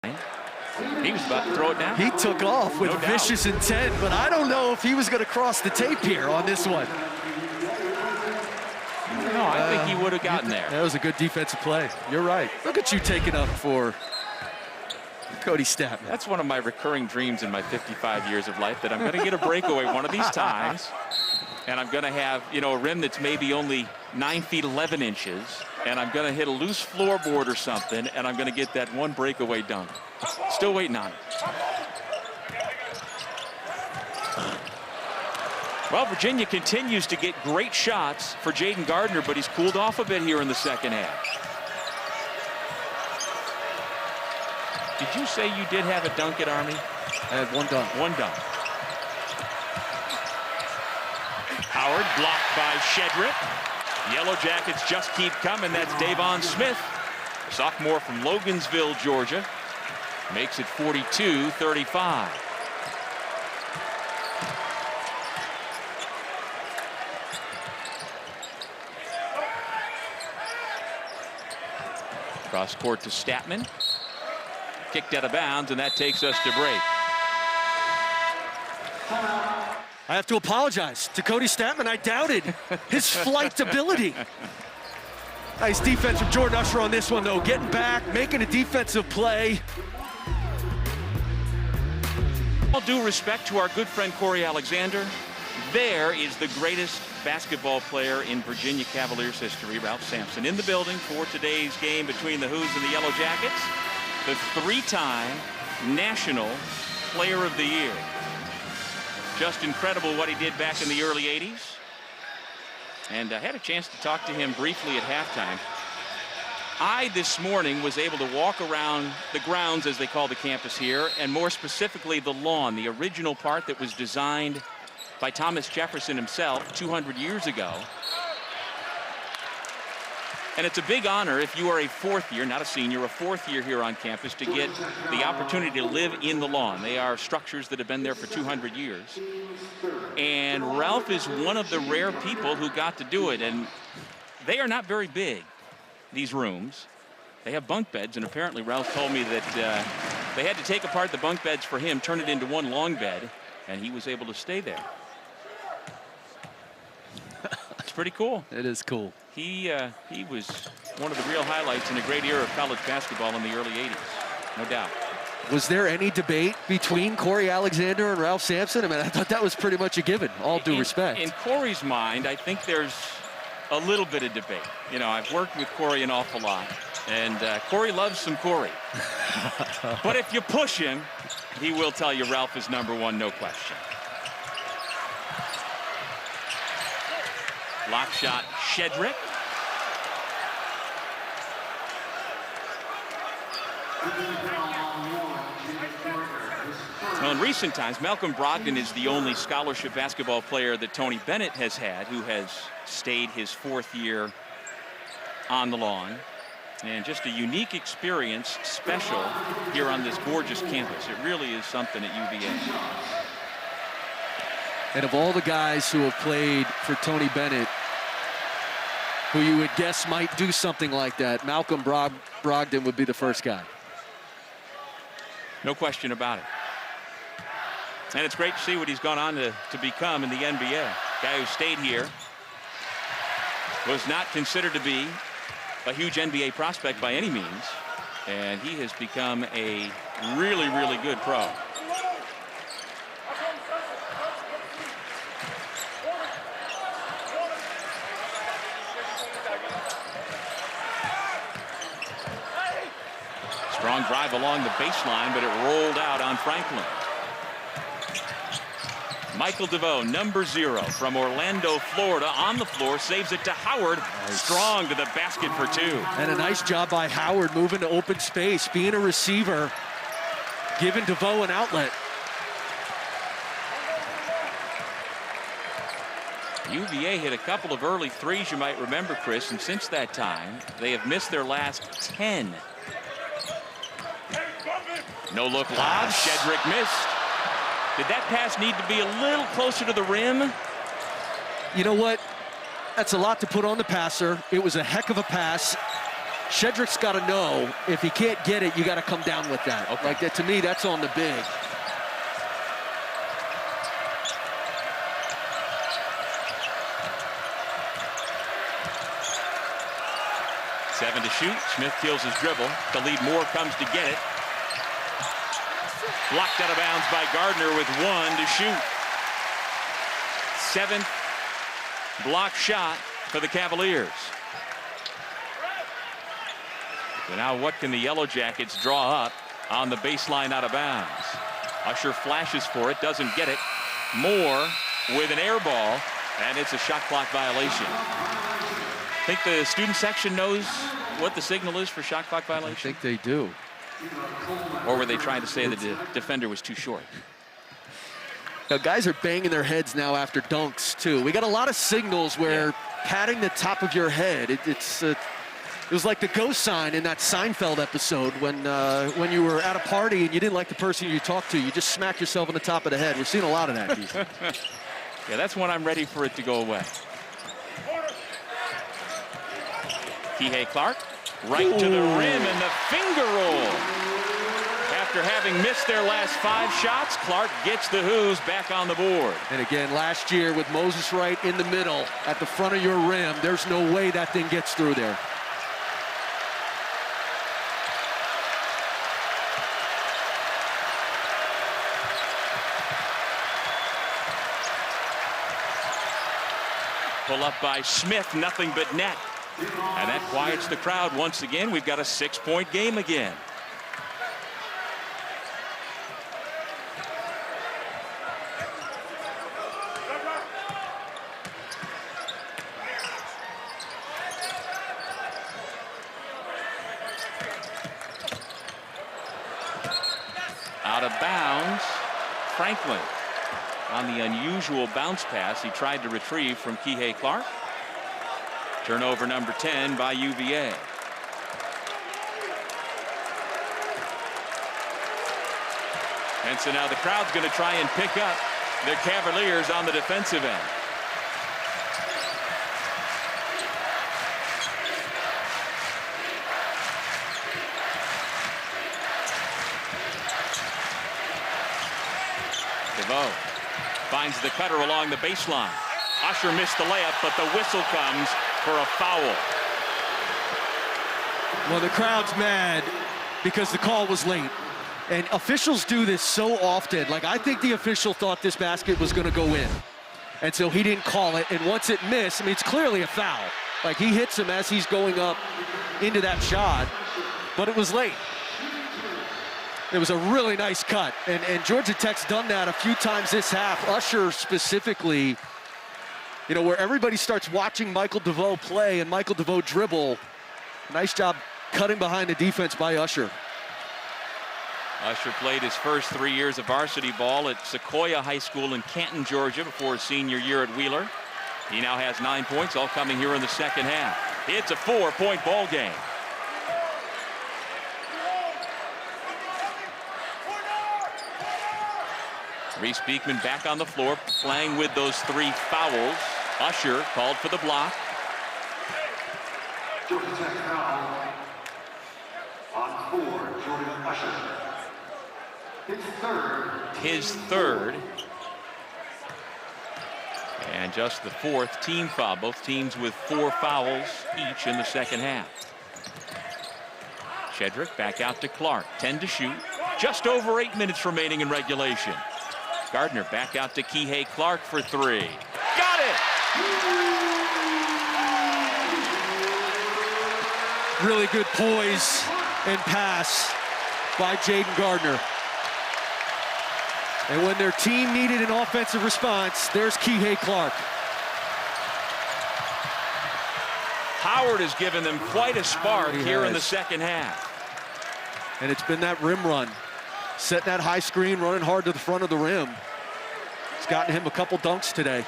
he was about to throw it down. He took off with No doubt. vicious intent, but I don't know if he was going to cross the tape here on this one. No, I think he would have gotten there. That was a good defensive play. You're right. Look at you taking up for Cody Statman. That's one of my recurring dreams in my 55 years of life, that I'm going to get a breakaway one of these times, and I'm going to have, you know, a rim that's maybe only 9 feet 11 inches, and I'm going to hit a loose floorboard or something, and I'm going to get that one breakaway dunk. Still waiting on it. Well, Virginia continues to get great shots for Jayden Gardner, but he's cooled off a bit here in the second half. Did you say you did have a dunk at Army? I had one dunk. One dunk. Howard blocked by Shedrick. Yellow Jackets just keep coming. That's Davon Smith, sophomore from Logan'sville, Georgia. Makes it 42-35. Cross court to Statman. Kicked out of bounds, and that takes us to break. I have to apologize to Cody Statman. I doubted his flight ability. Nice defense from Jordan Usher on this one, though. Getting back, making a defensive play. All due respect to our good friend Corey Alexander, there is the greatest basketball player in Virginia Cavaliers history, Ralph Sampson, in the building for today's game between the Hoos and the Yellow Jackets. The three-time National Player of the Year. Just incredible what he did back in the early 80s. And I had a chance to talk to him briefly at halftime. I, this morning, was able to walk around the grounds, as they call the campus here, and more specifically the lawn, the original part that was designed by Thomas Jefferson himself 200 years ago. And it's a big honor if you are a fourth year, not a senior, a fourth year here on campus, to get the opportunity to live in the lawn. They are structures that have been there for 200 years. And Ralph is one of the rare people who got to do it. And they are not very big, these rooms. They have bunk beds, and apparently Ralph told me that they had to take apart the bunk beds for him, turn it into one long bed, and he was able to stay there. It's pretty cool. It is cool. He was one of the real highlights in a great era of college basketball in the early 80s, no doubt. Was there any debate between Corey Alexander and Ralph Sampson? I mean, I thought that was pretty much a given, all due respect. In Corey's mind, I think there's a little bit of debate. You know, I've worked with Corey an awful lot, and Corey loves some Corey. But if you push him, he will tell you Ralph is number one, no question. Lock shot, Shedrick. Well, in recent times, Malcolm Brogdon is the only scholarship basketball player that Tony Bennett has had who has stayed his fourth year on the lawn. And just a unique experience, special here on this gorgeous campus. It really is something at UVA. And of all the guys who have played for Tony Bennett, who you would guess might do something like that, Malcolm Brogdon would be the first guy. No question about it. And it's great to see what he's gone on to become in the NBA. Guy who stayed here, was not considered to be a huge NBA prospect by any means, and he has become a really, really good pro. Strong drive along the baseline, but it rolled out on Franklin. Michael Devoe, number 0 from Orlando, Florida, on the floor, saves it to Howard. Nice. Strong to the basket for 2. And a nice job by Howard moving to open space, being a receiver, giving Devoe an outlet. UVA hit a couple of early threes, you might remember, Chris, and since that time, they have missed their last 10. No look lob. Shedrick missed. Did that pass need to be a little closer to the rim? You know what? That's a lot to put on the passer. It was a heck of a pass. Shedrick's got to know if he can't get it, you got to come down with that. Okay. Like that, to me, that's on the big. Seven to shoot. Smith kills his dribble. Khalid Moore comes to get it. Blocked out of bounds by Gardner with 1 to shoot. 7th block shot for the Cavaliers. So now what can the Yellow Jackets draw up on the baseline out of bounds? Usher flashes for it, doesn't get it. Moore with an air ball, and it's a shot clock violation. I think the student section knows what the signal is for shot clock violation. I think they do. Or were they trying to say that the defender was too short? Now, guys are banging their heads now after dunks, too. We got a lot of signals where patting the top of your head, it was like the ghost sign in that Seinfeld episode when you were at a party and you didn't like the person you talked to. You just smack yourself on the top of the head. We're seeing a lot of that these days. Yeah, that's when I'm ready for it to go away. Kihei Clark, right to the rim, and the finger roll. After having missed their last 5 shots, Clark gets the Hoos back on the board. And again, last year with Moses Wright in the middle at the front of your rim, there's no way that thing gets through there. Pull up by Smith, nothing but net. And that quiets the crowd once again. We've got a 6-point game again. Out of bounds, Franklin. On the unusual bounce pass he tried to retrieve from Kihei Clark. Turnover number 10 by UVA. And so now the crowd's going to try and pick up the Cavaliers on the defensive end. Devoe finds the cutter along the baseline. Usher missed the layup, but the whistle comes for a foul. Well, the crowd's mad because the call was late. And officials do this so often. Like, I think the official thought this basket was going to go in. And so he didn't call it. And once it missed, I mean, it's clearly a foul. Like, he hits him as he's going up into that shot. But it was late. It was a really nice cut. And Georgia Tech's done that a few times this half. Usher specifically, you know, where everybody starts watching Michael Devoe play and Michael Devoe dribble. Nice job cutting behind the defense by Usher. Usher played his first 3 years of varsity ball at Sequoia High School in Canton, Georgia, before his senior year at Wheeler. He now has 9 points, all coming here in the second half. It's a 4-point ball game. Reese Beekman back on the floor, playing with those 3 fouls. Usher called for the block. Georgia Tech foul on 4, Jordan Usher. His third. And just the 4th team foul. Both teams with 4 fouls each in the second half. Shedrick back out to Clark. 10 to shoot. Just over 8 minutes remaining in regulation. Gardner back out to Kihei Clark for 3. Got it! Really good poise and pass by Jayden Gardner. And when their team needed an offensive response, there's Kihei Clark. Howard has given them quite a spark here in the second half. And it's been that rim run. Setting that high screen, running hard to the front of the rim. It's gotten him a couple dunks today.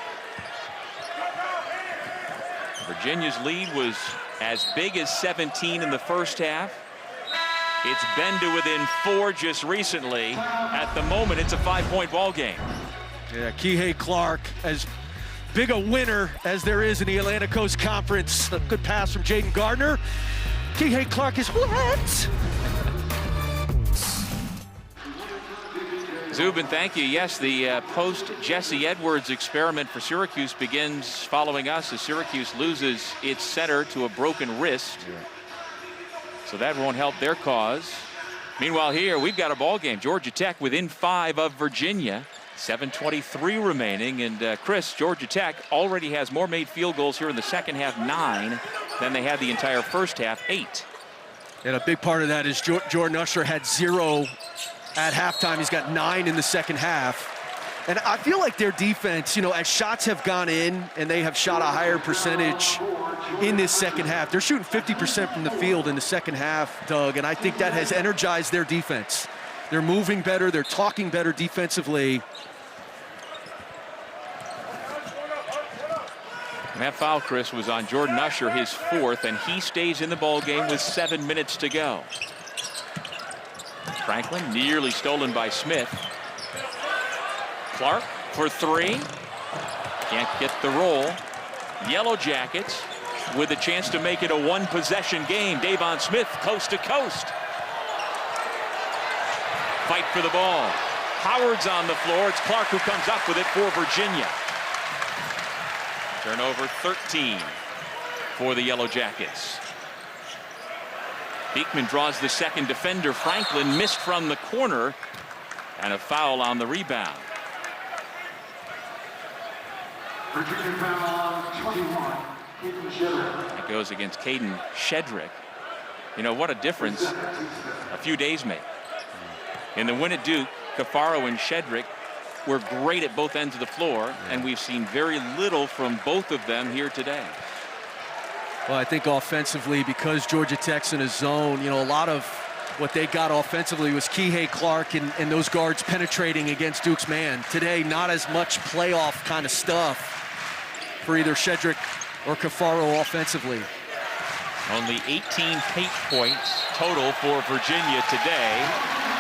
Virginia's lead was as big as 17 in the first half. It's been to within 4 just recently. At the moment, it's a 5-point ball game. Yeah, Kihei Clark, as big a winner as there is in the Atlantic Coast Conference. A good pass from Jayden Gardner. Kihei Clark is what? Zubin, thank you. Yes, the post-Jesse Edwards experiment for Syracuse begins following us as Syracuse loses its center to a broken wrist. Yeah. So that won't help their cause. Meanwhile, here we've got a ball game. Georgia Tech within 5 of Virginia. 7:23 remaining. And Chris, Georgia Tech already has more made field goals here in the second half, 9, than they had the entire first half, 8. And a big part of that is Jordan Usher had 0 at halftime. He's got 9 in the second half. And I feel like their defense, as shots have gone in and they have shot a higher percentage in this second half, they're shooting 50% from the field in the second half, Doug, and I think that has energized their defense. They're moving better, they're talking better defensively. And that foul, Chris, was on Jordan Usher, his 4th, and he stays in the ball game with 7 minutes to go. Franklin nearly stolen by Smith. Clark for 3. Can't get the roll. Yellow Jackets with a chance to make it a 1-possession game. Davon Smith coast to coast. Fight for the ball. Howard's on the floor. It's Clark who comes up with it for Virginia. Turnover 13 for the Yellow Jackets. Beekman draws the second defender. Franklin missed from the corner, and a foul on the rebound. Virginia foul on 21. It goes against Caden Shedrick. What a difference a few days made. In the win at Duke, Cafaro and Shedrick were great at both ends of the floor, and we've seen very little from both of them here today. Well, I think offensively, because Georgia Tech's in a zone, a lot of what they got offensively was Kihei Clark and those guards penetrating against Duke's man. Today, not as much playoff kind of stuff for either Shedrick or Cafaro offensively. Only 18 paint points total for Virginia today,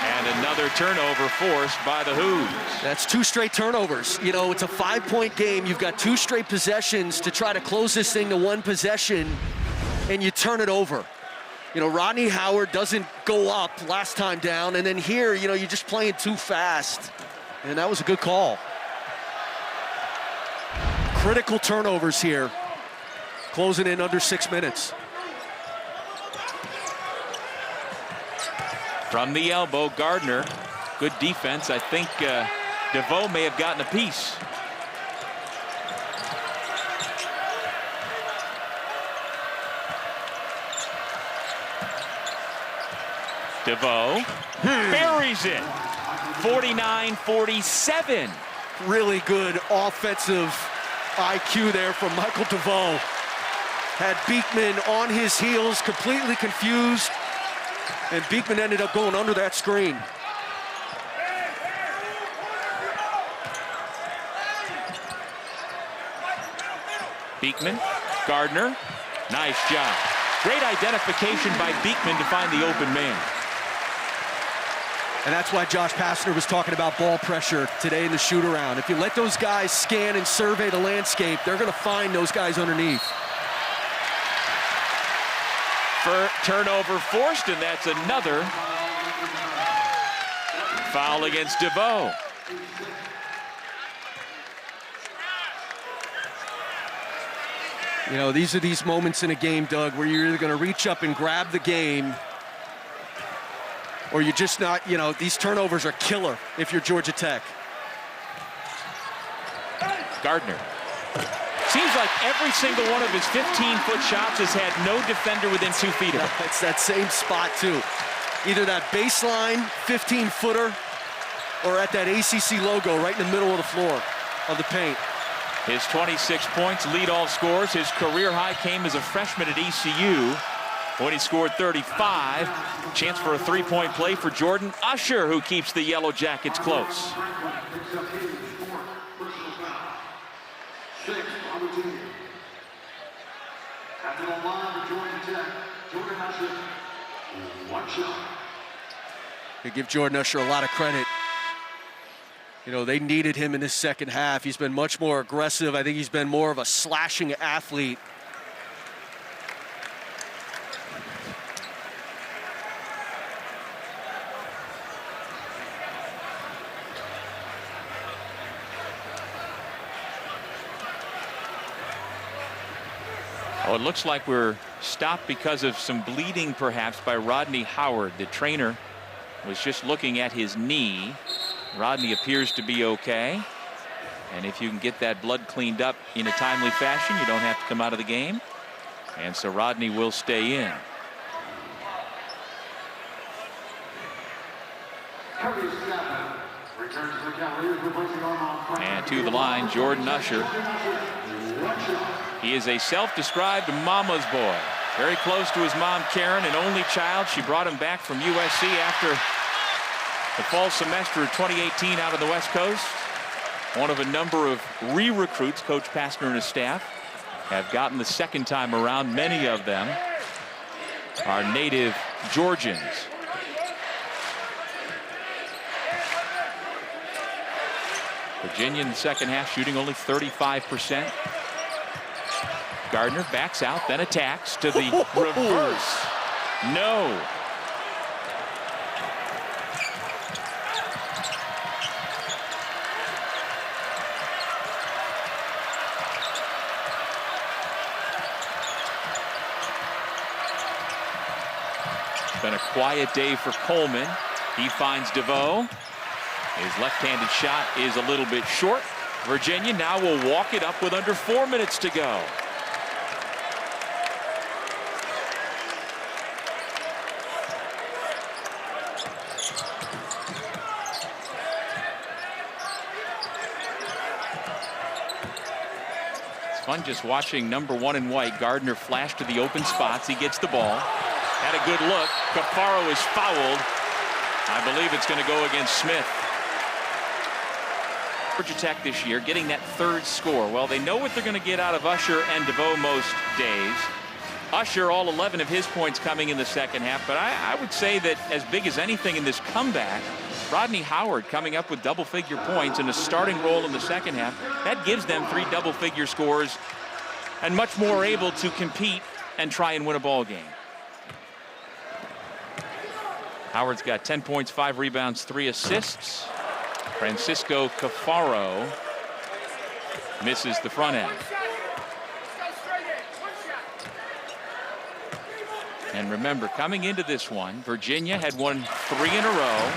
and another turnover forced by the Hoos. That's 2 straight turnovers. It's a 5-point game. You've got 2 straight possessions to try to close this thing to 1 possession, and you turn it over. Rodney Howard doesn't go up last time down, and then here, you're just playing too fast, and that was a good call. Critical turnovers here, closing in under 6 minutes. From the elbow, Gardner, good defense. I think Devoe may have gotten a piece. Devoe buries it. 49-47. Really good offensive IQ there from Michael Devoe. Had Beekman on his heels, completely confused, and Beekman ended up going under that screen. Beekman, Gardner, nice job. Great identification by Beekman to find the open man. And that's why Josh Pastner was talking about ball pressure today in the shoot-around. If you let those guys scan and survey the landscape, they're going to find those guys underneath. For turnover forced, and that's another foul against Devoe. These are these moments in a game, Doug, where you're either going to reach up and grab the game, or you're just not, these turnovers are killer if you're Georgia Tech. Gardner. Seems like every single one of his 15-foot shots has had no defender within 2 feet of him. It's that same spot, too. Either that baseline 15-footer or at that ACC logo right in the middle of the floor of the paint. His 26 points lead all scores. His career high came as a freshman at ECU when he scored 35. Chance for a 3-point play for Jordan Usher, who keeps the Yellow Jackets close. I give Jordan Usher a lot of credit. They needed him in this second half. He's been much more aggressive. I think he's been more of a slashing athlete. Oh, it looks like we're stopped because of some bleeding, perhaps, by Rodney Howard. The trainer was just looking at his knee. Rodney appears to be okay. And if you can get that blood cleaned up in a timely fashion, you don't have to come out of the game. And so Rodney will stay in. Returns to the Cavaliers, replacing Armand. And to the line, Jordan Usher. He is a self-described mama's boy. Very close to his mom, Karen, an only child. She brought him back from USC after the fall semester of 2018 out on the West Coast. One of a number of re-recruits Coach Pastner and his staff have gotten the second time around. Many of them are native Georgians. Virginia in the second half shooting only 35%. Gardner backs out, then attacks to the reverse. No. It's been a quiet day for Coleman. He finds Devoe. His left-handed shot is a little bit short. Virginia now will walk it up with under 4 minutes to go. It's fun just watching number 1 in white, Gardner, flash to the open spots. He gets the ball. Had a good look. Cafaro is fouled. I believe it's going to go against Smith. Georgia Tech this year getting that third score. Well, they know what they're going to get out of Usher and Devoe most days. Usher, all 11 of his points coming in the second half. But I would say that as big as anything in this comeback, Rodney Howard coming up with double-figure points in a starting role in the second half. That gives them 3 double-figure scores and much more able to compete and try and win a ball game. Howard's got 10 points, 5 rebounds, 3 assists. Francisco Cafaro misses the front end. And remember, coming into this one, Virginia had won 3 in a row.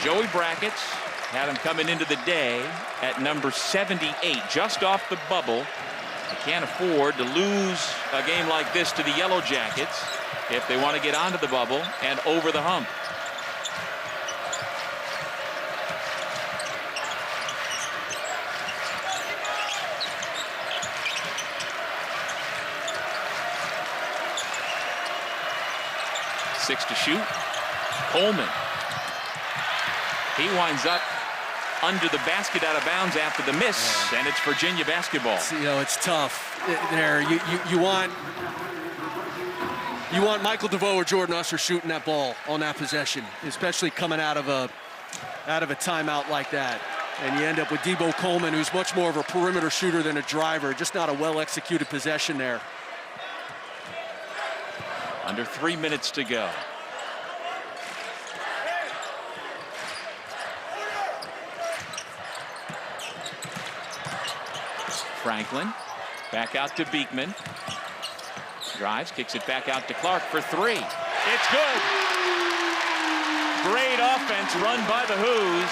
Joey Brackets had him coming into the day at number 78, just off the bubble. They can't afford to lose a game like this to the Yellow Jackets if they want to get onto the bubble and over the hump. Six to shoot. Coleman. He winds up under the basket out of bounds after the miss, and it's Virginia basketball. You know, it's tough there. You want Michael Devoe or Jordan Usher shooting that ball on that possession, especially coming out of a timeout like that. And you end up with Devoe Coleman, who's much more of a perimeter shooter than a driver. Just not a well-executed possession there. Under 3 minutes to go. Franklin back out to Beekman. Drives, kicks it back out to Clark for 3. It's good. Great offense run by the Hoos.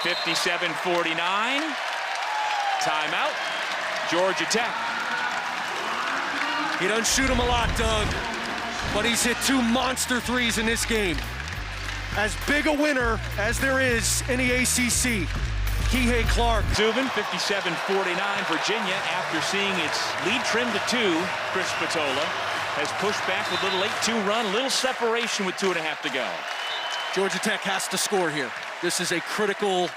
57-49. Timeout. Georgia Tech. He doesn't shoot him a lot, Doug, but he's hit 2 monster threes in this game. As big a winner as there is in the ACC, Kihei Clark. Zubin, 57-49. Virginia, after seeing its lead trimmed to 2, Chris Spatola has pushed back with a little 8-2 run, a little separation with 2.5 to go. Georgia Tech has to score here. This is a critical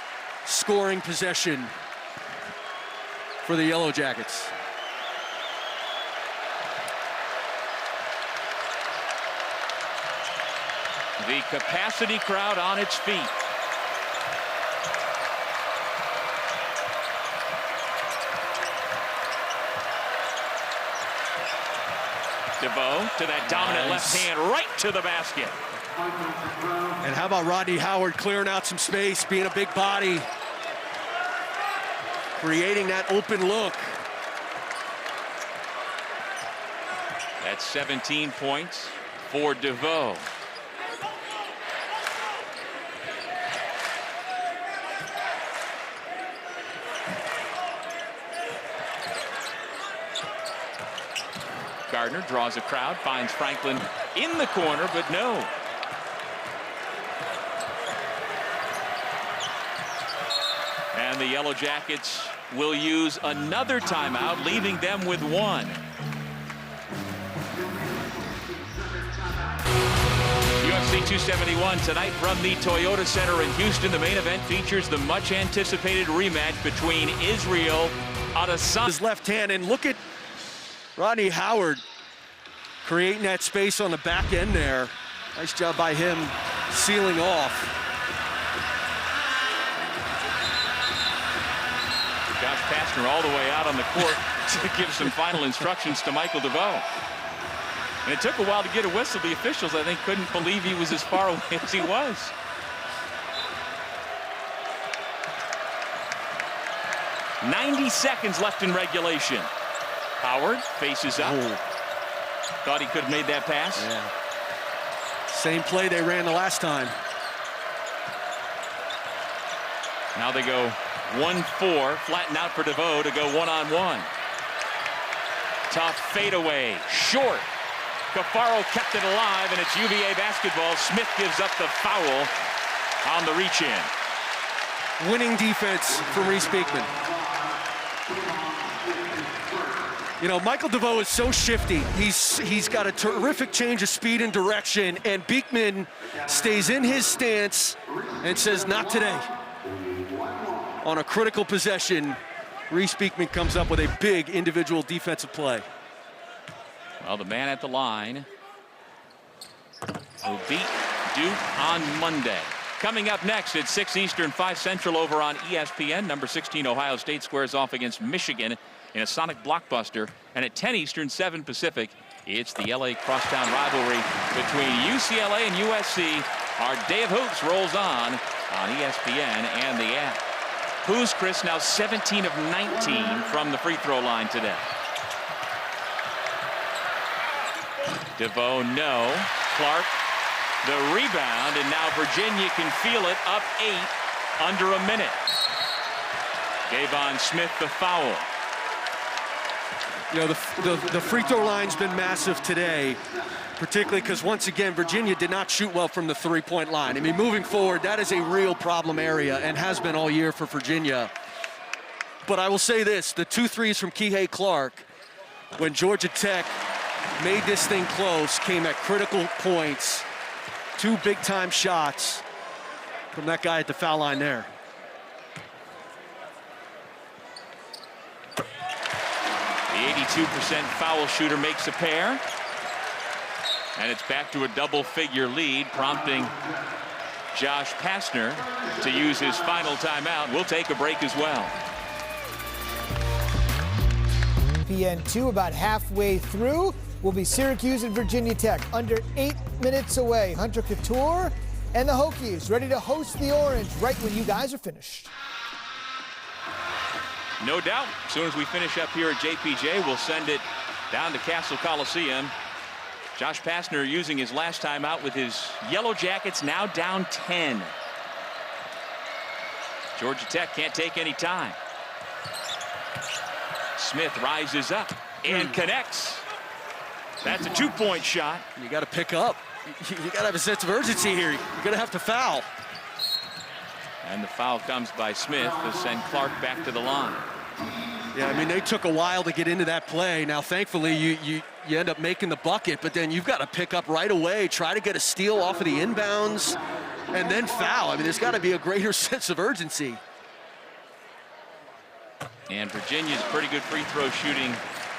scoring possession for the Yellow Jackets. The capacity crowd on its feet. Devoe to that dominant left hand, right to the basket. And how about Rodney Howard clearing out some space, being a big body, creating that open look. That's 17 points for Devoe. Gardner draws a crowd, finds Franklin in the corner, but no. the Yellow Jackets will use another timeout, leaving them with one. UFC 271 tonight from the Toyota Center in Houston. The main event features the much-anticipated rematch between Israel Adesanya. His left hand, and look at Rodney Howard creating that space on the back end there. Nice job by him sealing off. Josh Pastner all the way out on the court to give some final instructions to Michael Devoe. And it took a while to get a whistle. The officials, I think, couldn't believe he was as far away as he was. "90 seconds left in regulation. Howard faces up. Oh. Thought he could have made that pass. Yeah. Same play they ran the last time. Now they go 1-4, flatten out for Devoe to go one-on-one. Tough fadeaway, short. Cafaro kept it alive, and it's UVA basketball. Smith gives up the foul on the reach-in. Winning defense from Reese Beekman. You know, Michael Devoe is so shifty. He's got a terrific change of speed and direction, and Beekman stays in his stance and says, "Not today." On a critical possession, Reese Beekman comes up with a big individual defensive play. Well, the man at the line who beat Duke on Monday. Coming up next at 6 Eastern, 5 Central over on ESPN. Number 16 Ohio State squares off against Michigan in a Sonic blockbuster. And at 10 Eastern, 7 Pacific, it's the LA crosstown rivalry between UCLA and USC. Our day of hoops rolls on ESPN and the app. Who's Chris now 17 of 19 from the free throw line today? Devoe, no. Clark, the rebound, and now Virginia can feel it, up 8 under a minute. Davon Smith, the foul. You know, the free throw line's been massive today, particularly because, once again, Virginia did not shoot well from the three-point line. I mean, moving forward, that is a real problem area and has been all year for Virginia. But I will say this, the 2 threes from Kihei Clark, when Georgia Tech made this thing close, came at critical points. 2 big-time shots from that guy at the foul line there. The 82% foul shooter makes a pair. And it's back to a double-figure lead, prompting Josh Pastner to use his final timeout. We'll take a break as well. PN2 about halfway through will be Syracuse and Virginia Tech. Under 8 minutes away. Hunter Couture and the Hokies ready to host the Orange right when you guys are finished. No doubt. As soon as we finish up here at JPJ, we'll send it down to Castle Coliseum. Josh Pastner using his last time out with his Yellow Jackets now down 10. Georgia Tech can't take any time. Smith rises up and connects. That's a 2-point shot. You got to pick up. You got to have a sense of urgency here. You're going to have to foul. And the foul comes by Smith to send Clark back to the line. Yeah, I mean, they took a while to get into that play. Now, thankfully, you end up making the bucket, but then you've got to pick up right away, try to get a steal off of the inbounds, and then foul. I mean, there's got to be a greater sense of urgency. And Virginia's a pretty good free throw shooting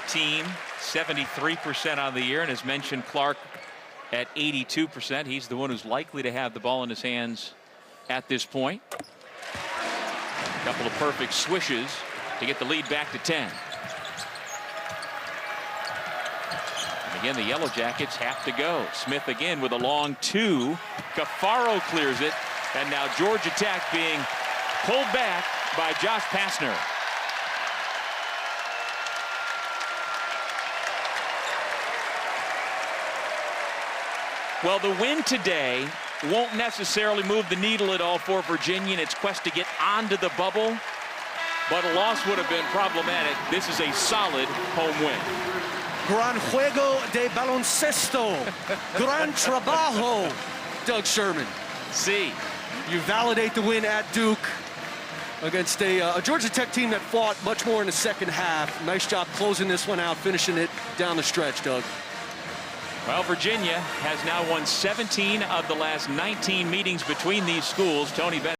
team, 73% on the year, and as mentioned, Clark at 82%. He's the one who's likely to have the ball in his hands at this point. A couple of perfect swishes to get the lead back to 10. And again, the Yellow Jackets have to go. Smith again with a long 2. Cafaro clears it, and now Georgia Tech being pulled back by Josh Pastner. Well, the win today won't necessarily move the needle at all for Virginia in its quest to get onto the bubble, but a loss would have been problematic. This is a solid home win. Gran juego de baloncesto. Gran trabajo, Doug Sherman. See. You validate the win at Duke. against a Georgia Tech team that fought much more in the second half. Nice job closing this one out, finishing it down the stretch, Doug. Well, Virginia has now won 17 of the last 19 meetings between these schools. Tony Bennett